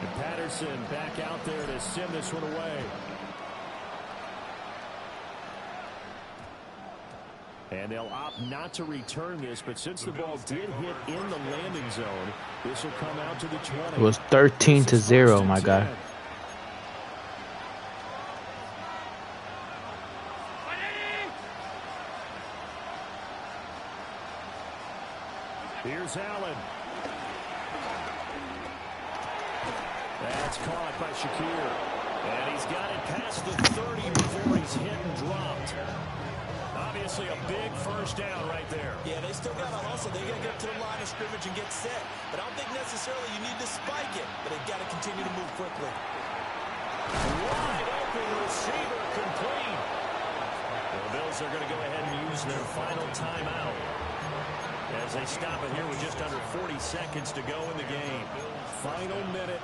And Patterson back out there to send this one away. And they'll opt not to return this, but since the ball did hit in the landing zone, this will come out to the 20. It was 13-0, my guy. Here's Allen. That's caught by Shakir. And he's got it past the 30 before he's hit and dropped. Obviously a big first down right there. Yeah, they still got to hustle. They got to get to the line of scrimmage and get set. But I don't think necessarily you need to spike it. But they've got to continue to move quickly. Wide open receiver complete. The Bills are going to go ahead and use their final timeout as they stop it here with just under 40 seconds to go in the game. Final minute,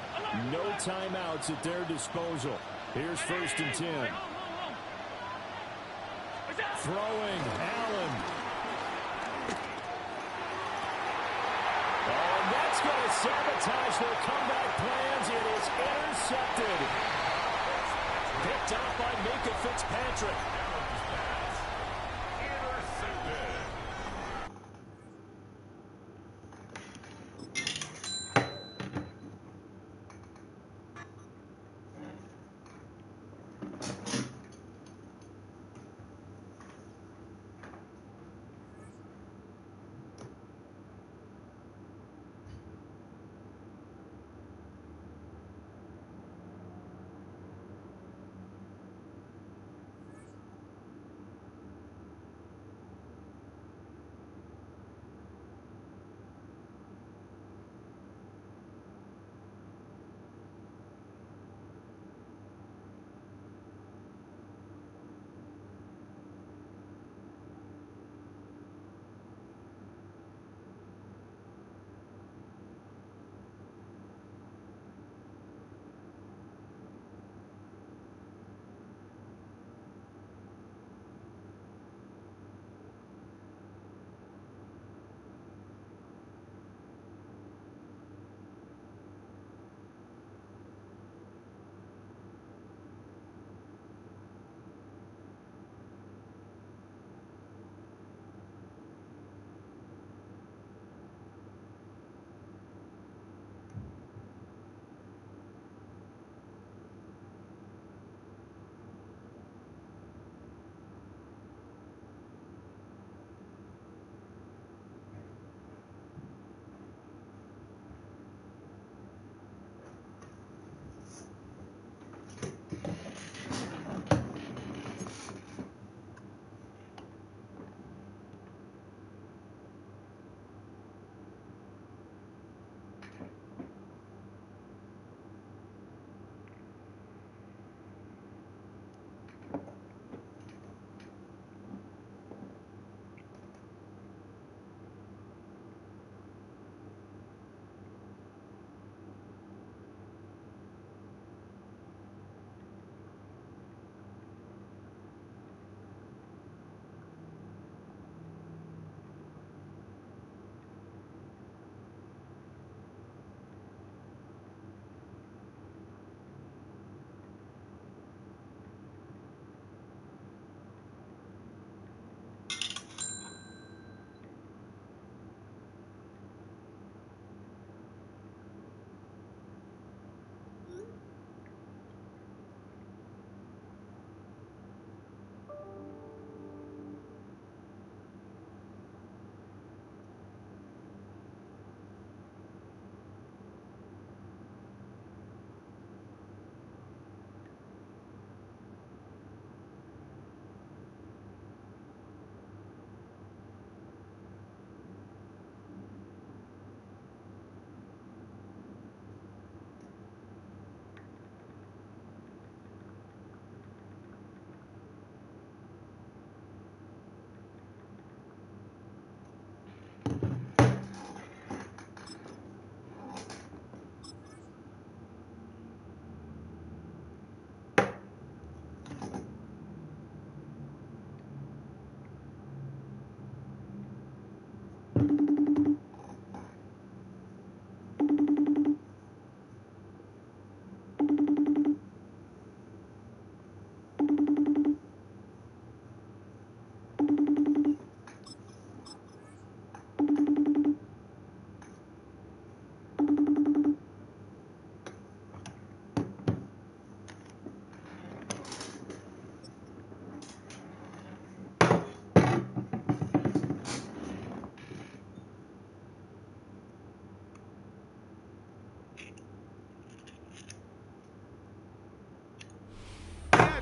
no timeouts at their disposal. Here's 1st and 10. Throwing, Allen. Oh, and that's going to sabotage their comeback plans. It is intercepted. Picked up by Minka Fitzpatrick.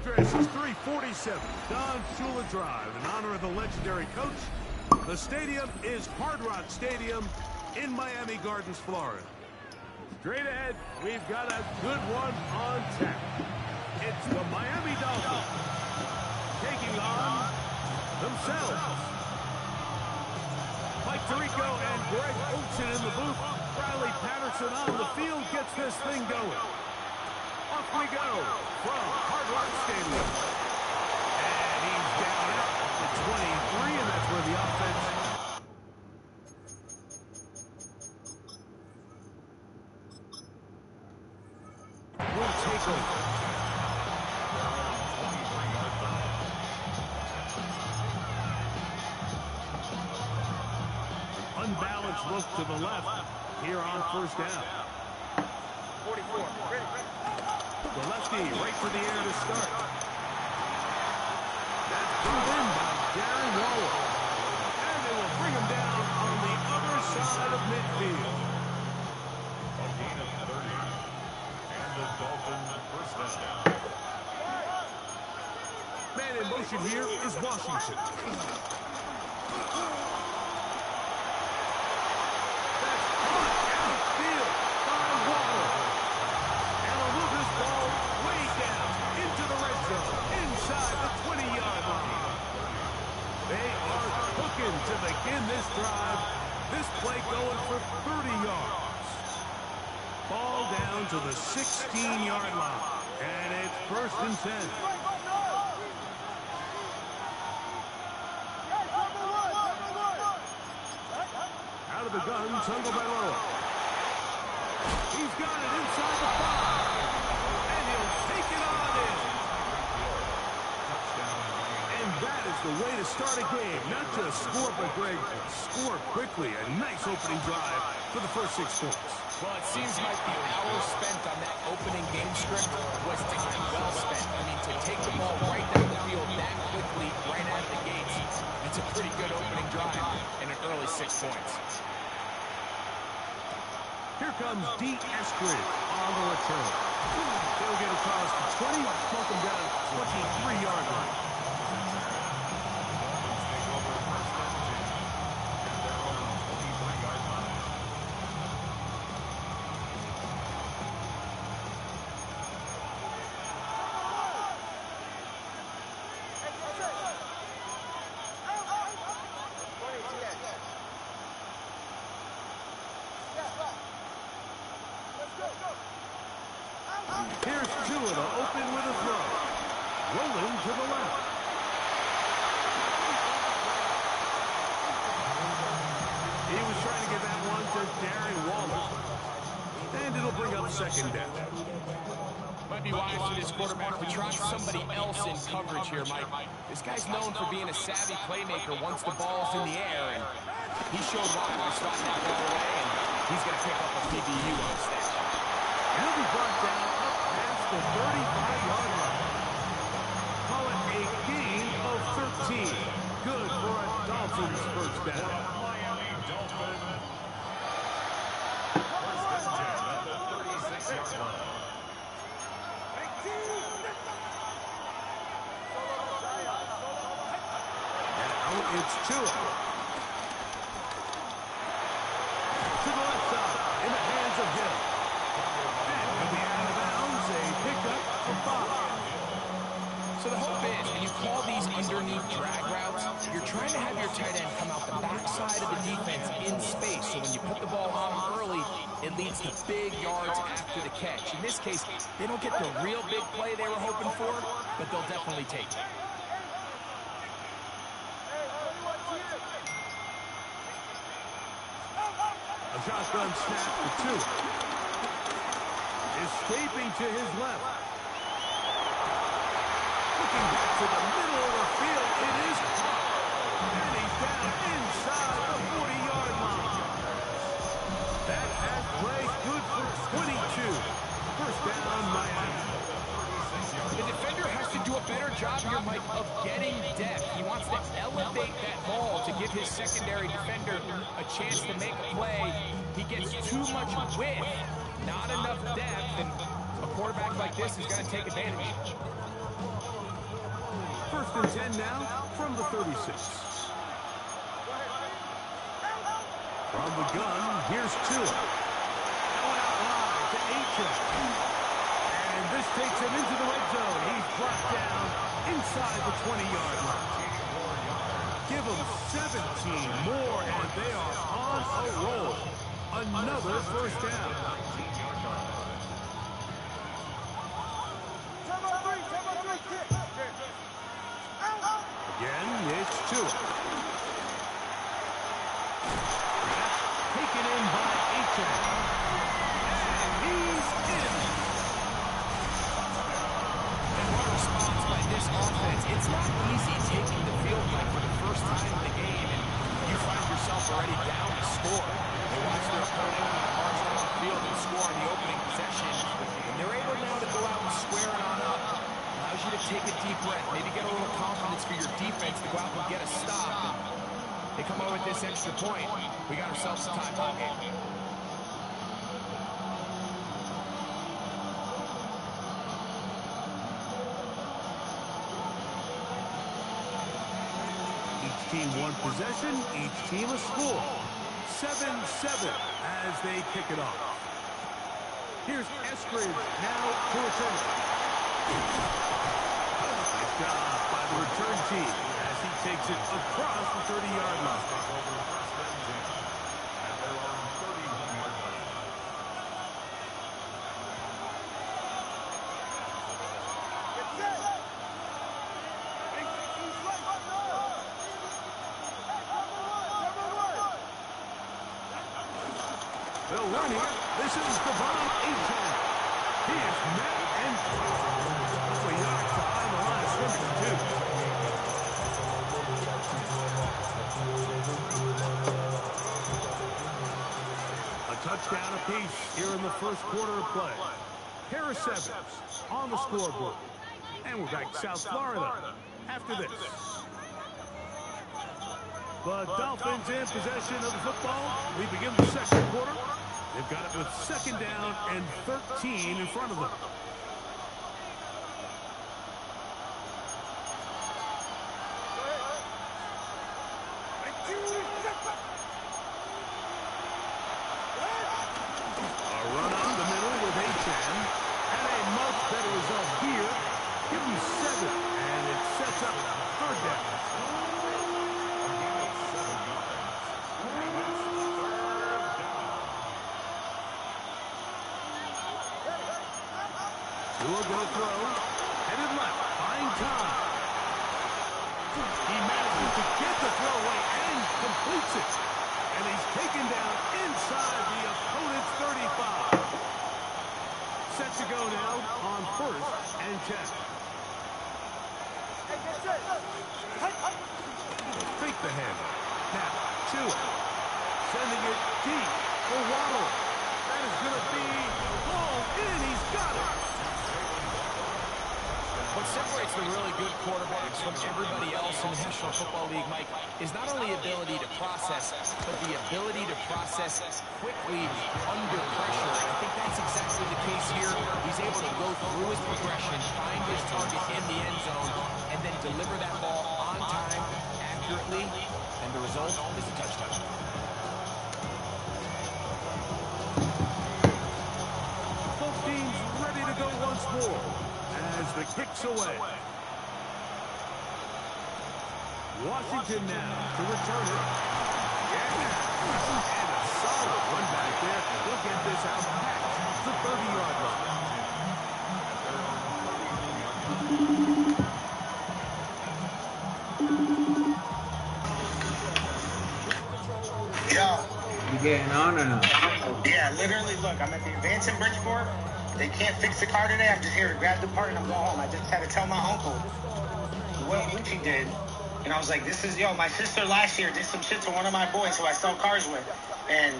address is 347 Don Shula Drive. In honor of the legendary coach, the stadium is Hard Rock Stadium in Miami Gardens, Florida. Straight ahead, we've got a good one on tap. It's the Miami Dolphins taking on themselves. Mike Tirico and Greg Olsen in the booth. Riley Patterson on the field gets this thing going. Off we go from Hard Rock Stadium. And he's down out to 23, and that's where the offense will take over. An unbalanced look to the left here on first down. 44. Ready. The lefty right to the air to start. That's pulled in by Darren Waller. And they will bring him down on the other side of midfield. A gain of 30. And the Dolphins first down. Man in motion here is Washington. That's caught outfield by Waller. And will move this ball way down into the red zone, inside the 20-yard line. They are cooking to begin this drive. This play going for 30 yards. Ball down to the 16-yard line. And it's 1st and 10. Out of the gun, Tagovailoa. He's got it inside the 5. And he'll take it on in. And that is the way to start a game. Not just score, but Greg, score quickly. A nice opening drive for the first 6 points. Well, it seems like the hour spent on that opening game script was time well spent. I mean, to take the ball right down the field that quickly, right out of the gates, it's a pretty good opening drive and an early 6 points. Here comes D. Eskridge on the return. They'll get across the 20, plunk him down 23-yard line. Here's Tua to open with a throw. Rolling to the left. He was trying to get that one to Darren Waller. And it'll bring up 2nd down. Might be wise for this quarterback to try somebody else in coverage here, Mike. This guy's known for being a savvy playmaker once the ball's in the air, and he showed why by sliding that ball away, and he's going to pick up a PBU on stat. He'll be brought down up past the 35-yard line. Call it a gain of 13. Good for a Dolphins first down. Miami Dolphins. First and 10 at the 36-yard line. Now it's Tua. To the left side, in the hands of Hill. And he'll be out of bounds, a pickup of 5. So the hope is, when you call these underneath drag routes, you're trying to have your tight end come out the backside of the defense in space. So when you put the ball on him early, it leads to big yards after the catch. In this case, they don't get the real big play they were hoping for, but they'll definitely take it. A shotgun snap for 2. Escaping to his left. Looking back to the middle of the field, it is caught. And he's down inside the 40-yard line. That has played good for 22. First down, Miami. The defender has to do a better job here, Mike, of getting depth. He wants to elevate that ball to give his secondary defender a chance to make a play. He gets too much width, not enough depth, and a quarterback like this is going to take advantage. First and 10 now from the 36. From the gun, here's Tua. Going out wide to Aiken. And this takes him into the red zone. He's brought down inside the 20-yard line. Give them 17 more, and they are on a roll. Another first down. Again, it's Tua. Taken in by Aiken. And he's in. And what a response by this offense. It's not easy taking the field like for the first time in the game, and you find yourself already down to score. They watch their opponent march down the field and score on the opening possession. And they're able now to go out and square it on up. Allows you to take a deep breath, maybe get a little confidence for your defense to go out and get a stop. And they come out with this extra point. We got ourselves a timeout game. Each team one possession, each team a score. 7-7 as they kick it off. Here's Eskridge now to return. Nice job by the return team as he takes it across the 30-yard line. They'll run here. This is Devon Aiken. He is met and couple yards behind the line of scrimmage, too. A touchdown apiece here in the first quarter of play. Pair of sevens on the scoreboard. And we're back to South Florida after this. The Dolphins in possession of the football. We begin the second quarter. They've got it with second down and 13 in front of them. A run on the middle with Aiken. And a much better result here. Give them 7, and it sets up third down. Tua going to throw. Headed left. Buying time. He manages to get the throw away and completes it. And he's taken down inside the opponent's 35. Set to go now on first and 10. Fake the handle. Now, Tua. Sending it deep for Waddle. That is going to be hauled in. He's got it. What separates the really good quarterbacks from everybody else in the National Football League, Mike, is not only ability to process, but the ability to process quickly under pressure. And I think that's exactly the case here. He's able to go through his progression, find his target in the end zone, and then deliver that ball on time, accurately, and the result is a touchdown. Both teams ready to go once more. As the kick's away. Washington now to return it. Yeah. And a solid run back there. He'll get this out past the 30-yard Yo. You getting on or not? Yeah, literally, look, I'm at the Advance in Bridgeport. They can't fix the car today. I'm just here to grab the part and I'm going home. I just had to tell my uncle what Lucci did. And I was like, this is, my sister last year did some shit to one of my boys who I sell cars with. And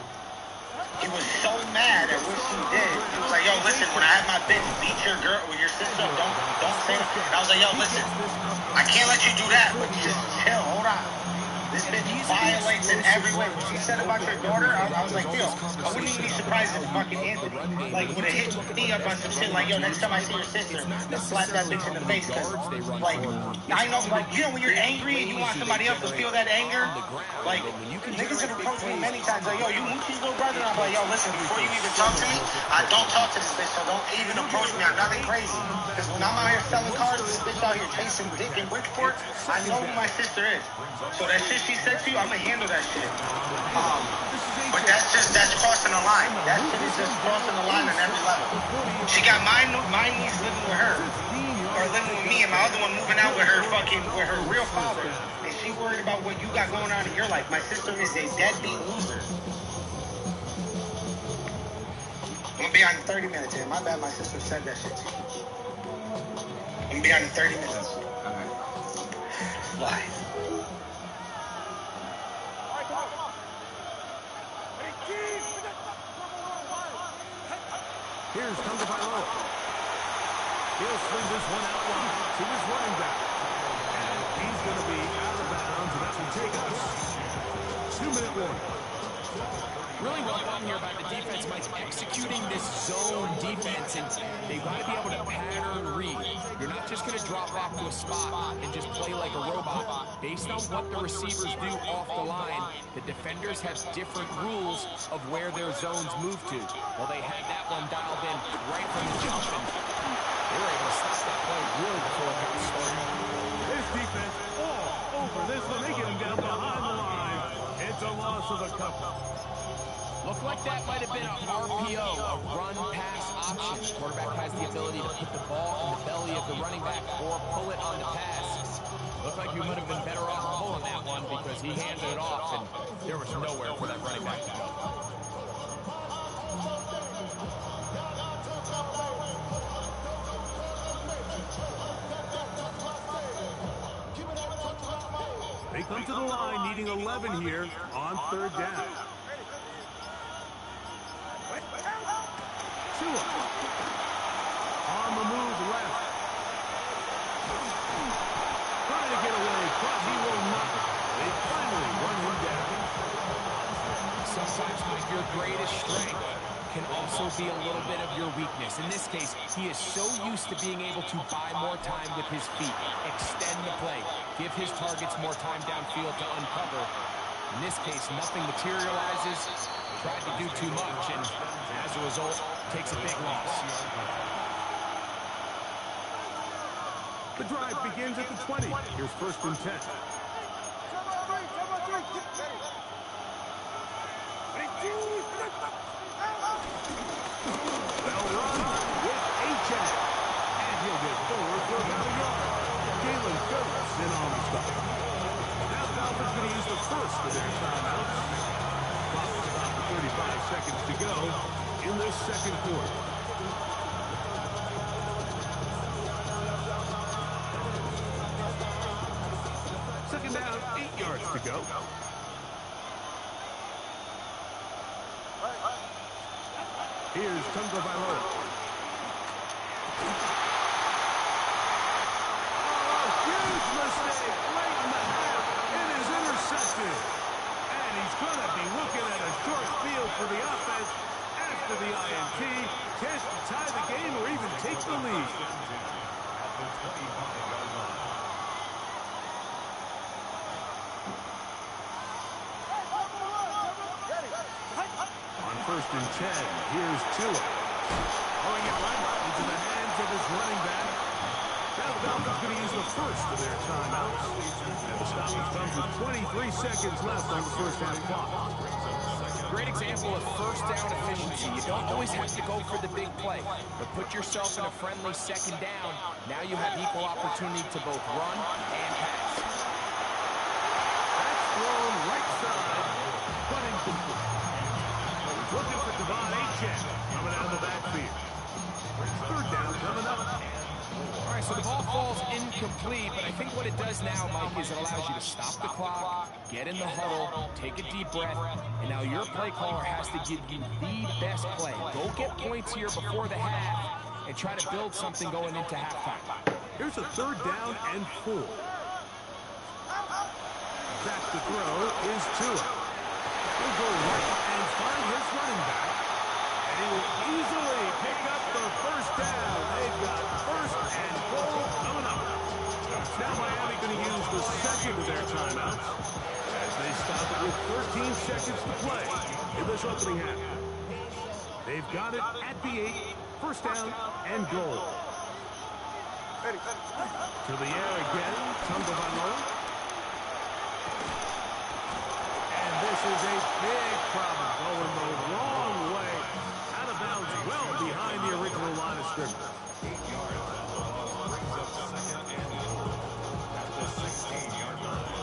he was so mad at what she did. He was like, yo, listen, when I have my bitch beat your girl with your sister, don't say that. And I was like, yo, listen, I can't let you do that, but just chill, hold on. This bitch violates in every way. What she said about your daughter, I was like, yo, I wouldn't even be surprised if fucking Anthony, like, would have hit me up on some shit like, yo, next time I see your sister, I'll slap that bitch in the face. Cause, like, I know, like, you know, when you're angry and you want somebody else to feel that anger, like, niggas have approached me many times, like, yo, you Moochie's little brother? And I'm like, yo, listen, before you even talk to me, I don't talk to this bitch, so don't even approach me. I'm nothing crazy. Because when I'm out here selling cars, this bitch out here chasing dick in Bridgeport, I know who my sister is. So that shit she said to you, I'm gonna handle that shit. But that's crossing the line. That shit is just crossing the line on every level. She got my niece living with her, or living with me, and my other one moving out with her real father. And she worried about what you got going on in your life. My sister is a deadbeat loser. I'm gonna be on in 30 minutes here. My bad, my sister said that shit to you. I'm gonna be on in 30 minutes. Alright. Why? Here's Tagovailoa. He'll swing this one out wide to his running back. And he's going to be out of bounds, and that will take us 2-minute warning. Really well done here by the defense, Mike, executing this zone defense, and they've got to be able to pattern read. You're not just going to drop back to a spot and just play like a robot. Based on what the receivers do off the line, the defenders have different rules of where their zones move to. Well, they had that one dialed in right from the jump, and they were able to stop that play really before it got started. This defense all over this one. They get him down behind the line. It's a loss of a couple. Looked like that might have been an RPO, a run-pass option. The quarterback has the ability to put the ball in the belly of the running back or pull it on the pass. Looked like you might have been better off pulling that one because he handed it off, and there was nowhere for that running back to go. They come to the line needing 11 here on 3rd down. Tua. On the move left. Trying to get away, but he will not. They finally run him down. Sometimes your greatest strength can also be a little bit of your weakness. In this case, he is so used to being able to buy more time with his feet, extend the play, give his targets more time downfield to uncover. In this case, nothing materializes, tried to do too much, and as a result, takes a big loss. The drive begins at the 20. Here's 1st and 10. Well run with H.A. And he'll get forward for about a yard. Jalen Phillips in on the stop. Now Falcons going to use the first of their timeouts. Clock will stop with 35 seconds to go in this 2nd quarter. Second down, 8 yards to go. Here's Tagovailoa. Oh, huge mistake late in the half. It is intercepted. And he's going to be looking at a short field for the offense after the INT. Chance to tie the game or even take the lead. On 1st and 10, here's Tua. Throwing it right into the hands of his running back. Now the Falcons going to use the first of their timeouts. And the stoppage comes with 23 seconds left on the 1st half clock. Great example of 1st down efficiency. You don't always have to go for the big play, but put yourself in a friendly 2nd down. Now you have equal opportunity to both run and pass. That's thrown right side, but incomplete. Looking for Devon Achane coming out of the backfield. 3rd down coming up. All right, so the ball falls incomplete, but I think what it does now, Mike, is it allows you to stop the clock, get in the huddle, take a deep breath, and now your play caller has to give you the best play. Go get points here before the half and try to build something going into halftime. Here's a 3rd down and 4. Back to throw is Tua. He'll go right and find his running back. And he will easily pick up the first down. They've got first and goal coming up. Now Miami going to use the second of their timeouts as they stop it with 13 seconds to play in this opening half. They've got it at the 8, first down and goal. To the air again, Tagovailoa. And this is a big problem going the wrong way. Out of bounds well behind the original line of scrimmage. 8 yards. Brings up second and goal at the 16-yard line.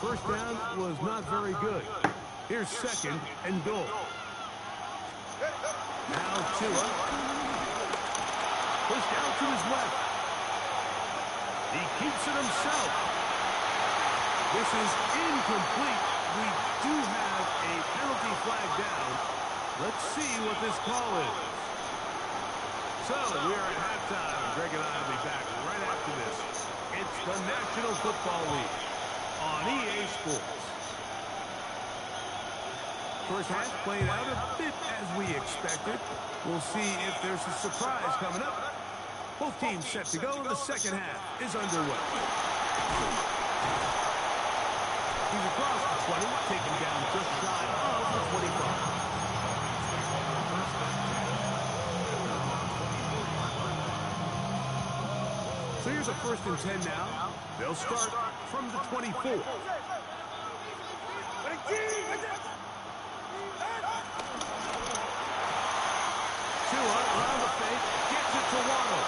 First down was not very good. Here's second and goal. Now Tua. Pushed out to his left. He keeps it himself. This is incomplete. We do have a penalty flag down. Let's see what this call is. So we are at halftime. Greg and I will be back right after this. It's the National Football League on EA Sports. First half played out a bit as we expected. We'll see if there's a surprise coming up. Both teams set to go, and the second half is underway. He's across the 20, taken down just shy of the 25. So here's a first and 10 now. They'll start from the 24. Tua around the fake, gets it to Waddle.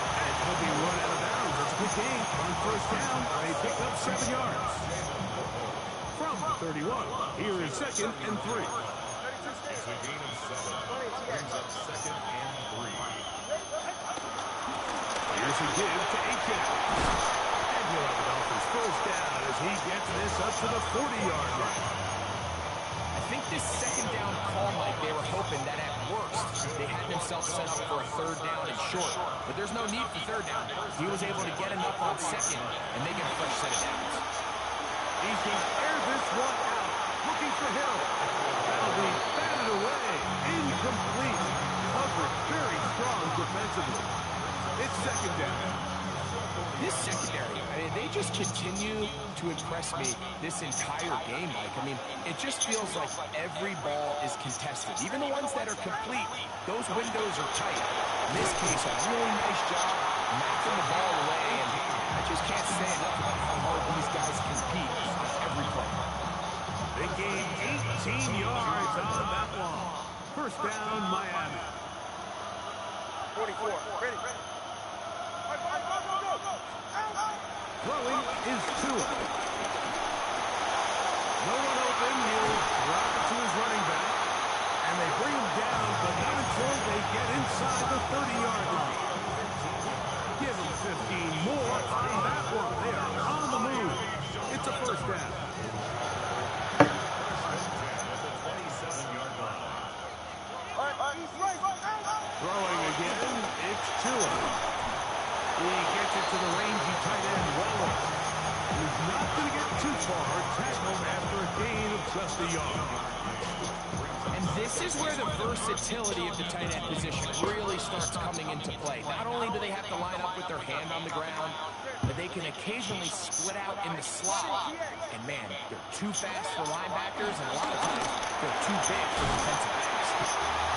And he'll be run out of bounds. It's a good game on first down. They pick up 7 yards. From the 31, here is second and 3. It's a gain of 7. Brings up second and 3. Here's a give to Aiken. And he'll have the Dolphins first down as he gets this up to the 40-yard line. I think this second down call, Mike, they were hoping that at worst they had themselves set up for a third down and short. But there's no need for third down. He was able to get enough on second and make it a fresh set of downs. He's going to air this one out. Looking for Hill. That'll be batted away. Incomplete. Covered very strong defensively. It's second down. This secondary, I mean, they just continue to impress me this entire game, Mike. I mean, it just feels like every ball is contested. Even the ones that are complete, those windows are tight. In this case, a really nice job knocking the ball away, and I just can't say enough about how hard these guys compete on every play. They gained 18 yards on that one. First down, Miami. 44, ready. Throwing is Tua. No one open. He'll drop it to his running back. And they bring him down, but not until they get inside the 30-yard line. Give him 15 more on that one. They are on the move. It's a first down. Throwing again, it's Tua. He gets it to the rangy tight end, Waller. He's not going to get too far. Tackled after a gain of just a yard. And this is where the versatility of the tight end position really starts coming into play. Not only do they have to line up with their hand on the ground, but they can occasionally split out in the slot. And man, they're too fast for linebackers, and a lot of times they're too big for defensive backs.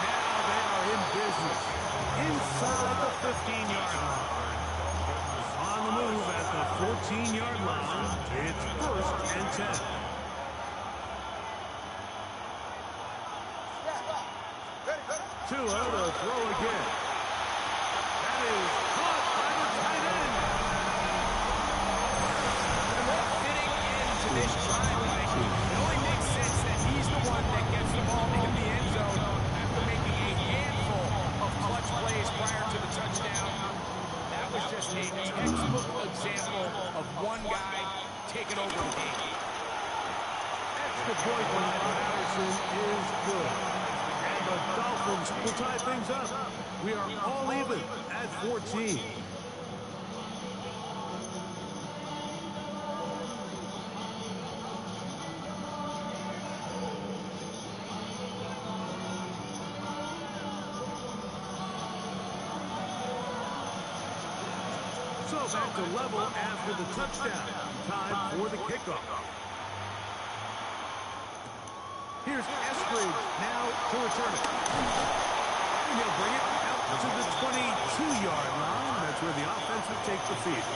Now they are in business. Inside the 15-yard line. On the move at the 14-yard line. It's first and 10. Tua to throw again. That is caught by the tight end. And what fitting into this drive, Mike. It only makes sense that he's the one that gets the ball to him one guy taking over the game. Extra point by Harrison is good. And the Dolphins will tie things up. We are all even at 14. So back to level after the touchdown. Time for the kickoff. Here's Eskridge now to return it. And he'll bring it out to the 22-yard line. That's where the offense will take the field.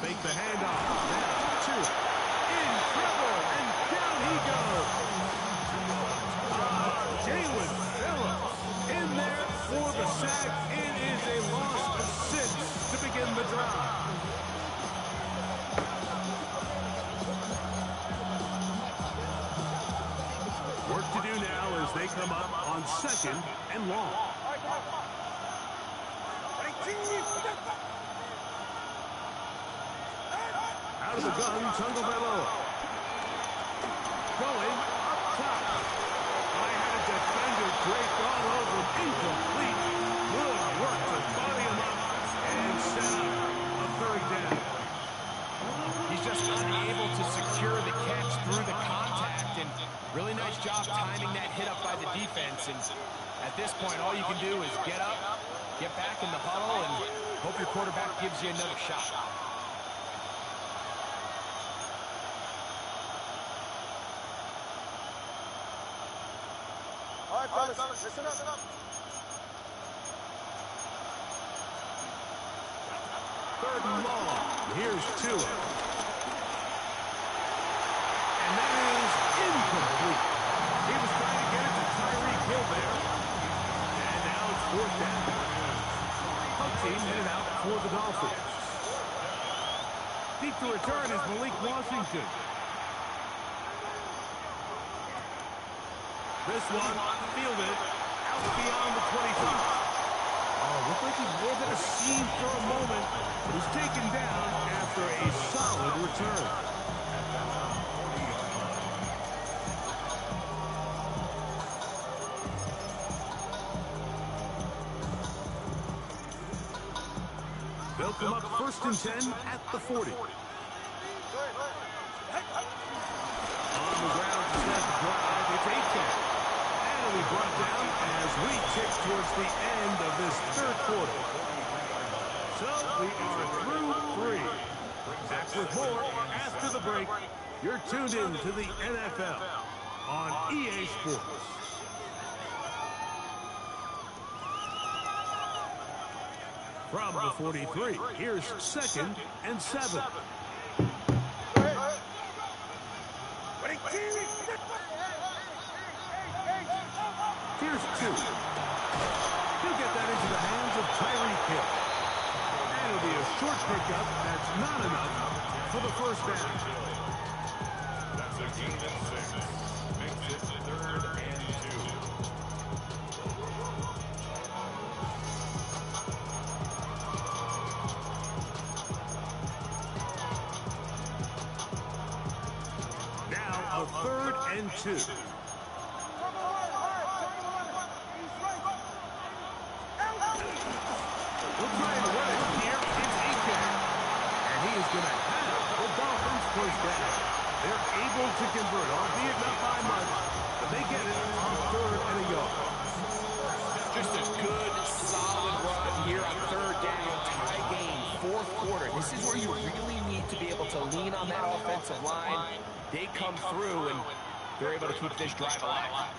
Fake the handoff. Now to in trouble, and down he goes. Jalen Phillips in there for the sack. It is a loss of 6 to begin the drive. Work to do now as they come up on 2nd and long. Out of the gun, Tagovailoa. Going up top. I had a defender draped all over him. Incomplete. Good work to body him up and set up a 3rd down. He's just unable to secure the catch through the contact, and really nice job timing that hit up by the defense. And at this point, all you can do is get up, get back in the huddle, and hope your quarterback gives you another shot. All right, fellas, listen up. Third and long. Here's Tua. And that is incomplete. He was trying to get it to Tyreek Hill there. And now it's 4th down. Punt team headed out for the Dolphins. Deep to return is Malik Washington. This one fielded out beyond the 25. Oh, looked like he was at a seam for a moment, but was taken down after a solid return. They'll come up 1st and 10 at the 40. On the ground to set the drive, it's Aiken. And we brought down as we tick towards the end of this 3rd quarter. So we are through 3. Back with more after the break. You're tuned in to the NFL on EA Sports. From the 43, here's 2nd and 7. Here's 2. He'll get that into the hands of Tyreek Hill. And it'll be a short pickup. That's not enough for the 1st down. That's a gain of 6. Makes it 3rd and 2. Now a 3rd and 2. We'll try and run it here. It's Aiken. And he is going to have the Dolphins 1st down. They're able to convert, albeit not by much, but they get it on 3rd and a yard. Just a good, solid run here on 3rd down, tie game, 4th quarter. This is where you really need to be able to lean on that offensive line. They come through, and they're able to keep this drive alive.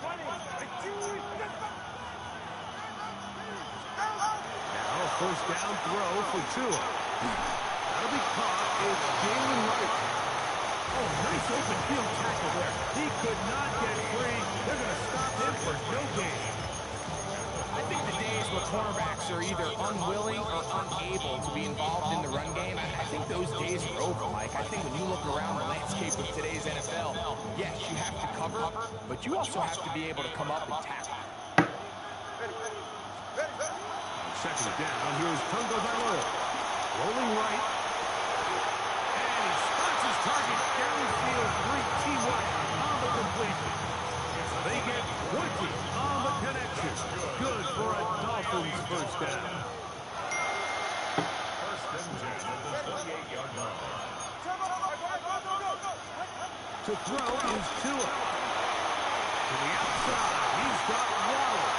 Now a 1st down throw for Tua. That'll be caught. It's Nice open field tackle there. He could not get free. They're going to stop him for no gain. I think the days where cornerbacks are either unwilling or unable to be involved in the run game, I think those days are over, Mike. I think when you look around the landscape of today's NFL, yes, you have to cover, but you also have to be able to come up and tackle. Second down, here's Tungo Bailoa. Rolling right. And he spots his target downfield. Great teamwork on the completion. They get 20 on the connection. Good for a Dolphins first down. First and 10 at the 28-yard line. To throw is Tua. To the outside, he's got Waddle.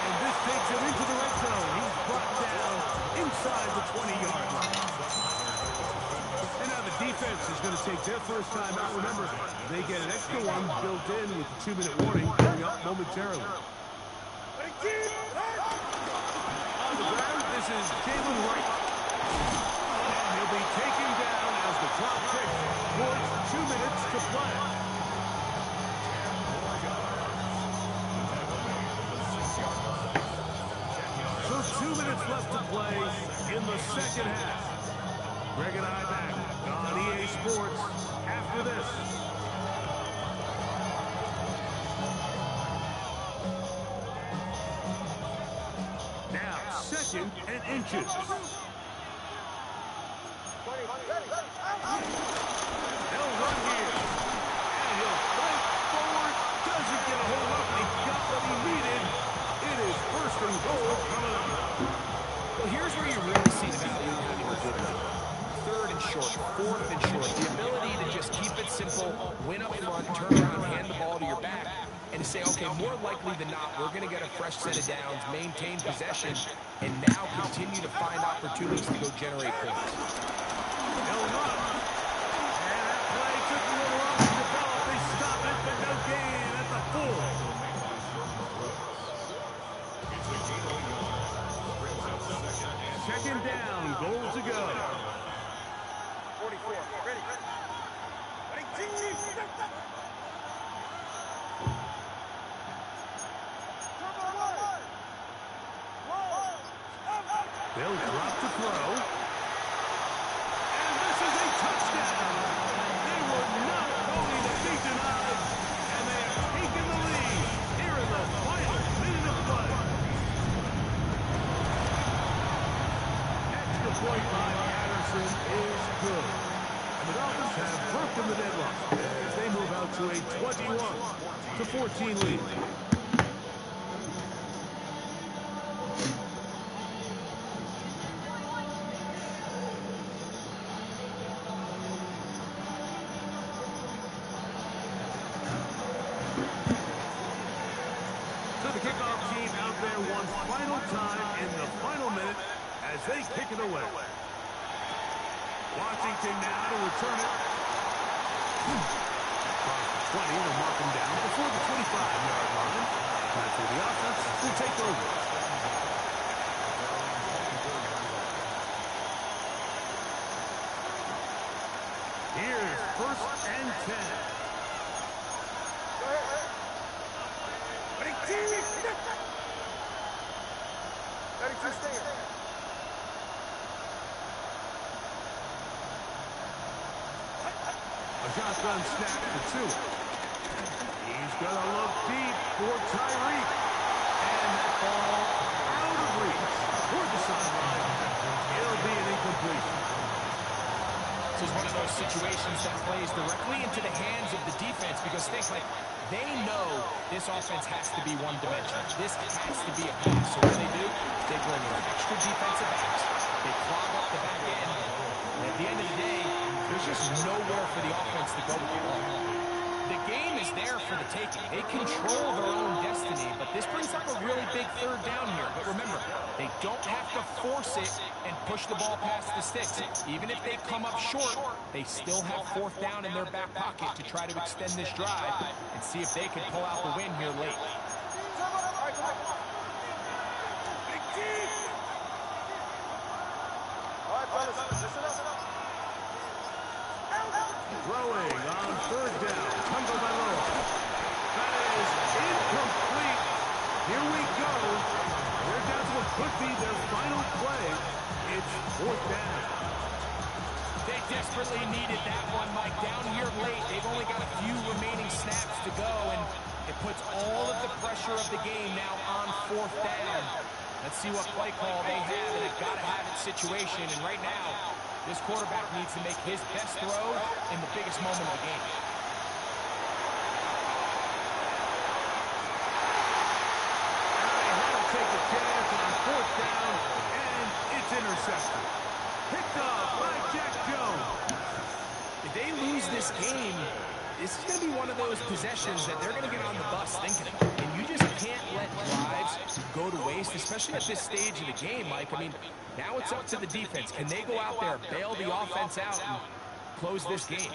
And this takes him into the red zone. He's brought down inside the 20-yard line. And now the defense is going to take their first time out. Remember, they get an extra one built in with the 2-minute warning coming up momentarily. On the ground, this is Jalen Wright. And he'll be taken down as the clock ticks towards 2 minutes to play. So 2 minutes left to play in the second half. Greg and I back on EA Sports after this. Now, second and inches. They'll run here. And he'll fight forward. Doesn't get a hold up. He got what he needed. It is first and goal coming up. Well, here's where you really see the value of having a good lead. Third and short, fourth and short. The ability to just keep it simple, win up front, turn around, hand the ball to your back, and to say, okay, more likely than not, we're going to get a fresh set of downs, maintain possession, and now continue to find opportunities to go generate points. They'll run. And that play took a little longer to develop. They stop it, but no gain at the 4. Second down, goal to go. 44, ready. They'll drop the throw. And this is a touchdown. They were not going to be denied. And they have taken the lead here in the final minute of play. Extra point by Patterson is good. And the Dolphins have broken the deadlock as they move out to a 21-14 lead. One final time in the final minute as they kick it away. Washington now to return it. Across the 20, they'll mark him down before the 25-yard line. That's where the offense will take over. Here's first and 10. A shotgun snap to Tua. He's going to look deep for Tyreek. And that ball out of reach toward the sideline. It'll be an incompletion. This is one of those situations that plays directly into the hands of the defense because they know this offense has to be one-dimensional. This has to be a pass. So what do? They bring in extra defensive backs. They clog up the back end. And at the end of the day, there's just nowhere for the offense to go with the ball. The game is there for the taking. They control their own destiny, but this brings up a really big third down here. But remember, they don't have to force it and push the ball past the sticks. Even if they come up short, they still have fourth down in their back pocket to try to extend this drive and see if they can pull out the win here late. Throwing be their final play. It's 4th down. They desperately needed that one, Mike. Down here late, they've only got a few remaining snaps to go, and it puts all of the pressure of the game now on 4th down. Let's see what play call they have in a gotta-have-it situation. And right now, this quarterback needs to make his best throw in the biggest moment of the game. Take a chance on 4th down, and it's intercepted. Picked up by Jack Jones. If they lose this game, this is going to be one of those possessions that they're going to get on the bus thinking about. And you just can't let drives go to waste, especially at this stage of the game, Mike. I mean, now it's up to the defense. Can they go out there, bail the offense out, and close this game?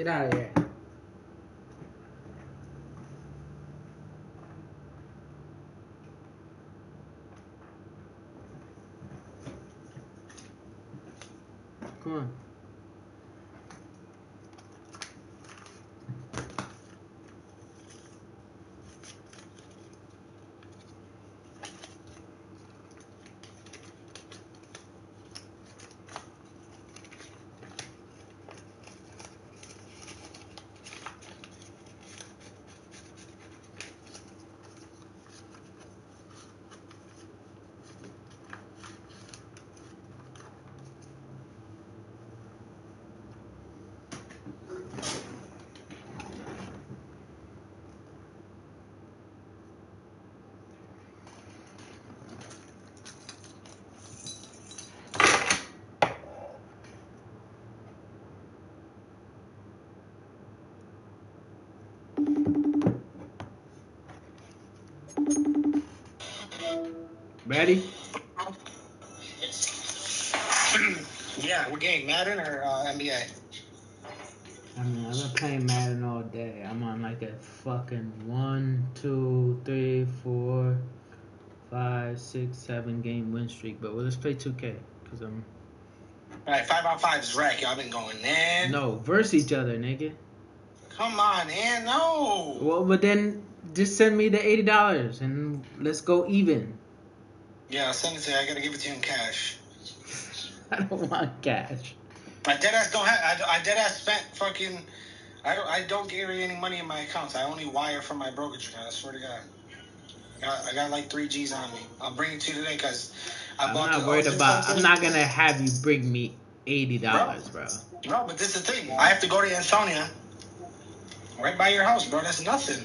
Get out of here. Come on. Ready? Yeah, what game? Madden or NBA? I mean, I've been playing Madden all day. I'm on like a fucking 1, 2, 3, 4, 5, 6, 7 game win streak. But let's play 2K because I'm. All right, 5-on-5's wreck. Y'all been going in. No, verse each other, nigga. Come on, man. No. Well, but then just send me the $80 and let's go even. Yeah, I'll send it to you. I gotta give it to you in cash. I don't want cash. I deadass don't have. I deadass spent fucking. I don't carry any money in my accounts. I only wire from my brokerage account. I swear to God. I got like 3 G's on me. I'll bring it to you today because I'm not worried about. I'm not gonna have you bring me $80, bro. No, but this is the thing. I have to go to Ansonia, right by your house, bro. That's nothing.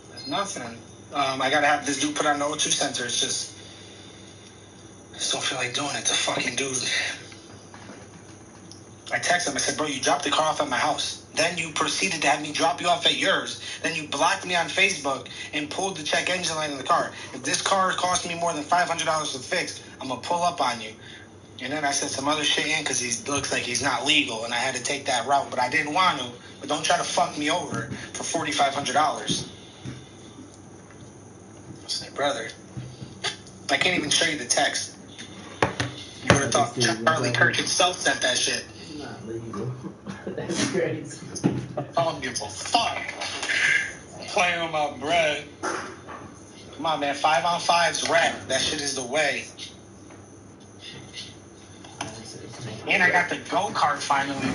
That's nothing. I gotta have this dude put on the O2 center. It's just. I just don't feel like doing it. The fucking dude. I texted him. I said, bro, you dropped the car off at my house. Then you proceeded to have me drop you off at yours. Then you blocked me on Facebook and pulled the check engine light in the car. If this car cost me more than $500 to fix, I'm going to pull up on you. And then I said some other shit in because he looks like he's not legal, and I had to take that route. But I didn't want to. But don't try to fuck me over for $4,500. I said, brother, I can't even show you the text. You would have thought Charlie Kirk himself sent that shit. Not legal. That's crazy. I don't give a fuck. Playing with my bread. Come on, man. 5-on-5's rap. That shit is the way. And I got the go-kart finally.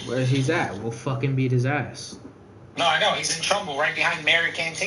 Where he's at? We'll fucking beat his ass. No, I know. He's in trouble right behind Mary Canteen.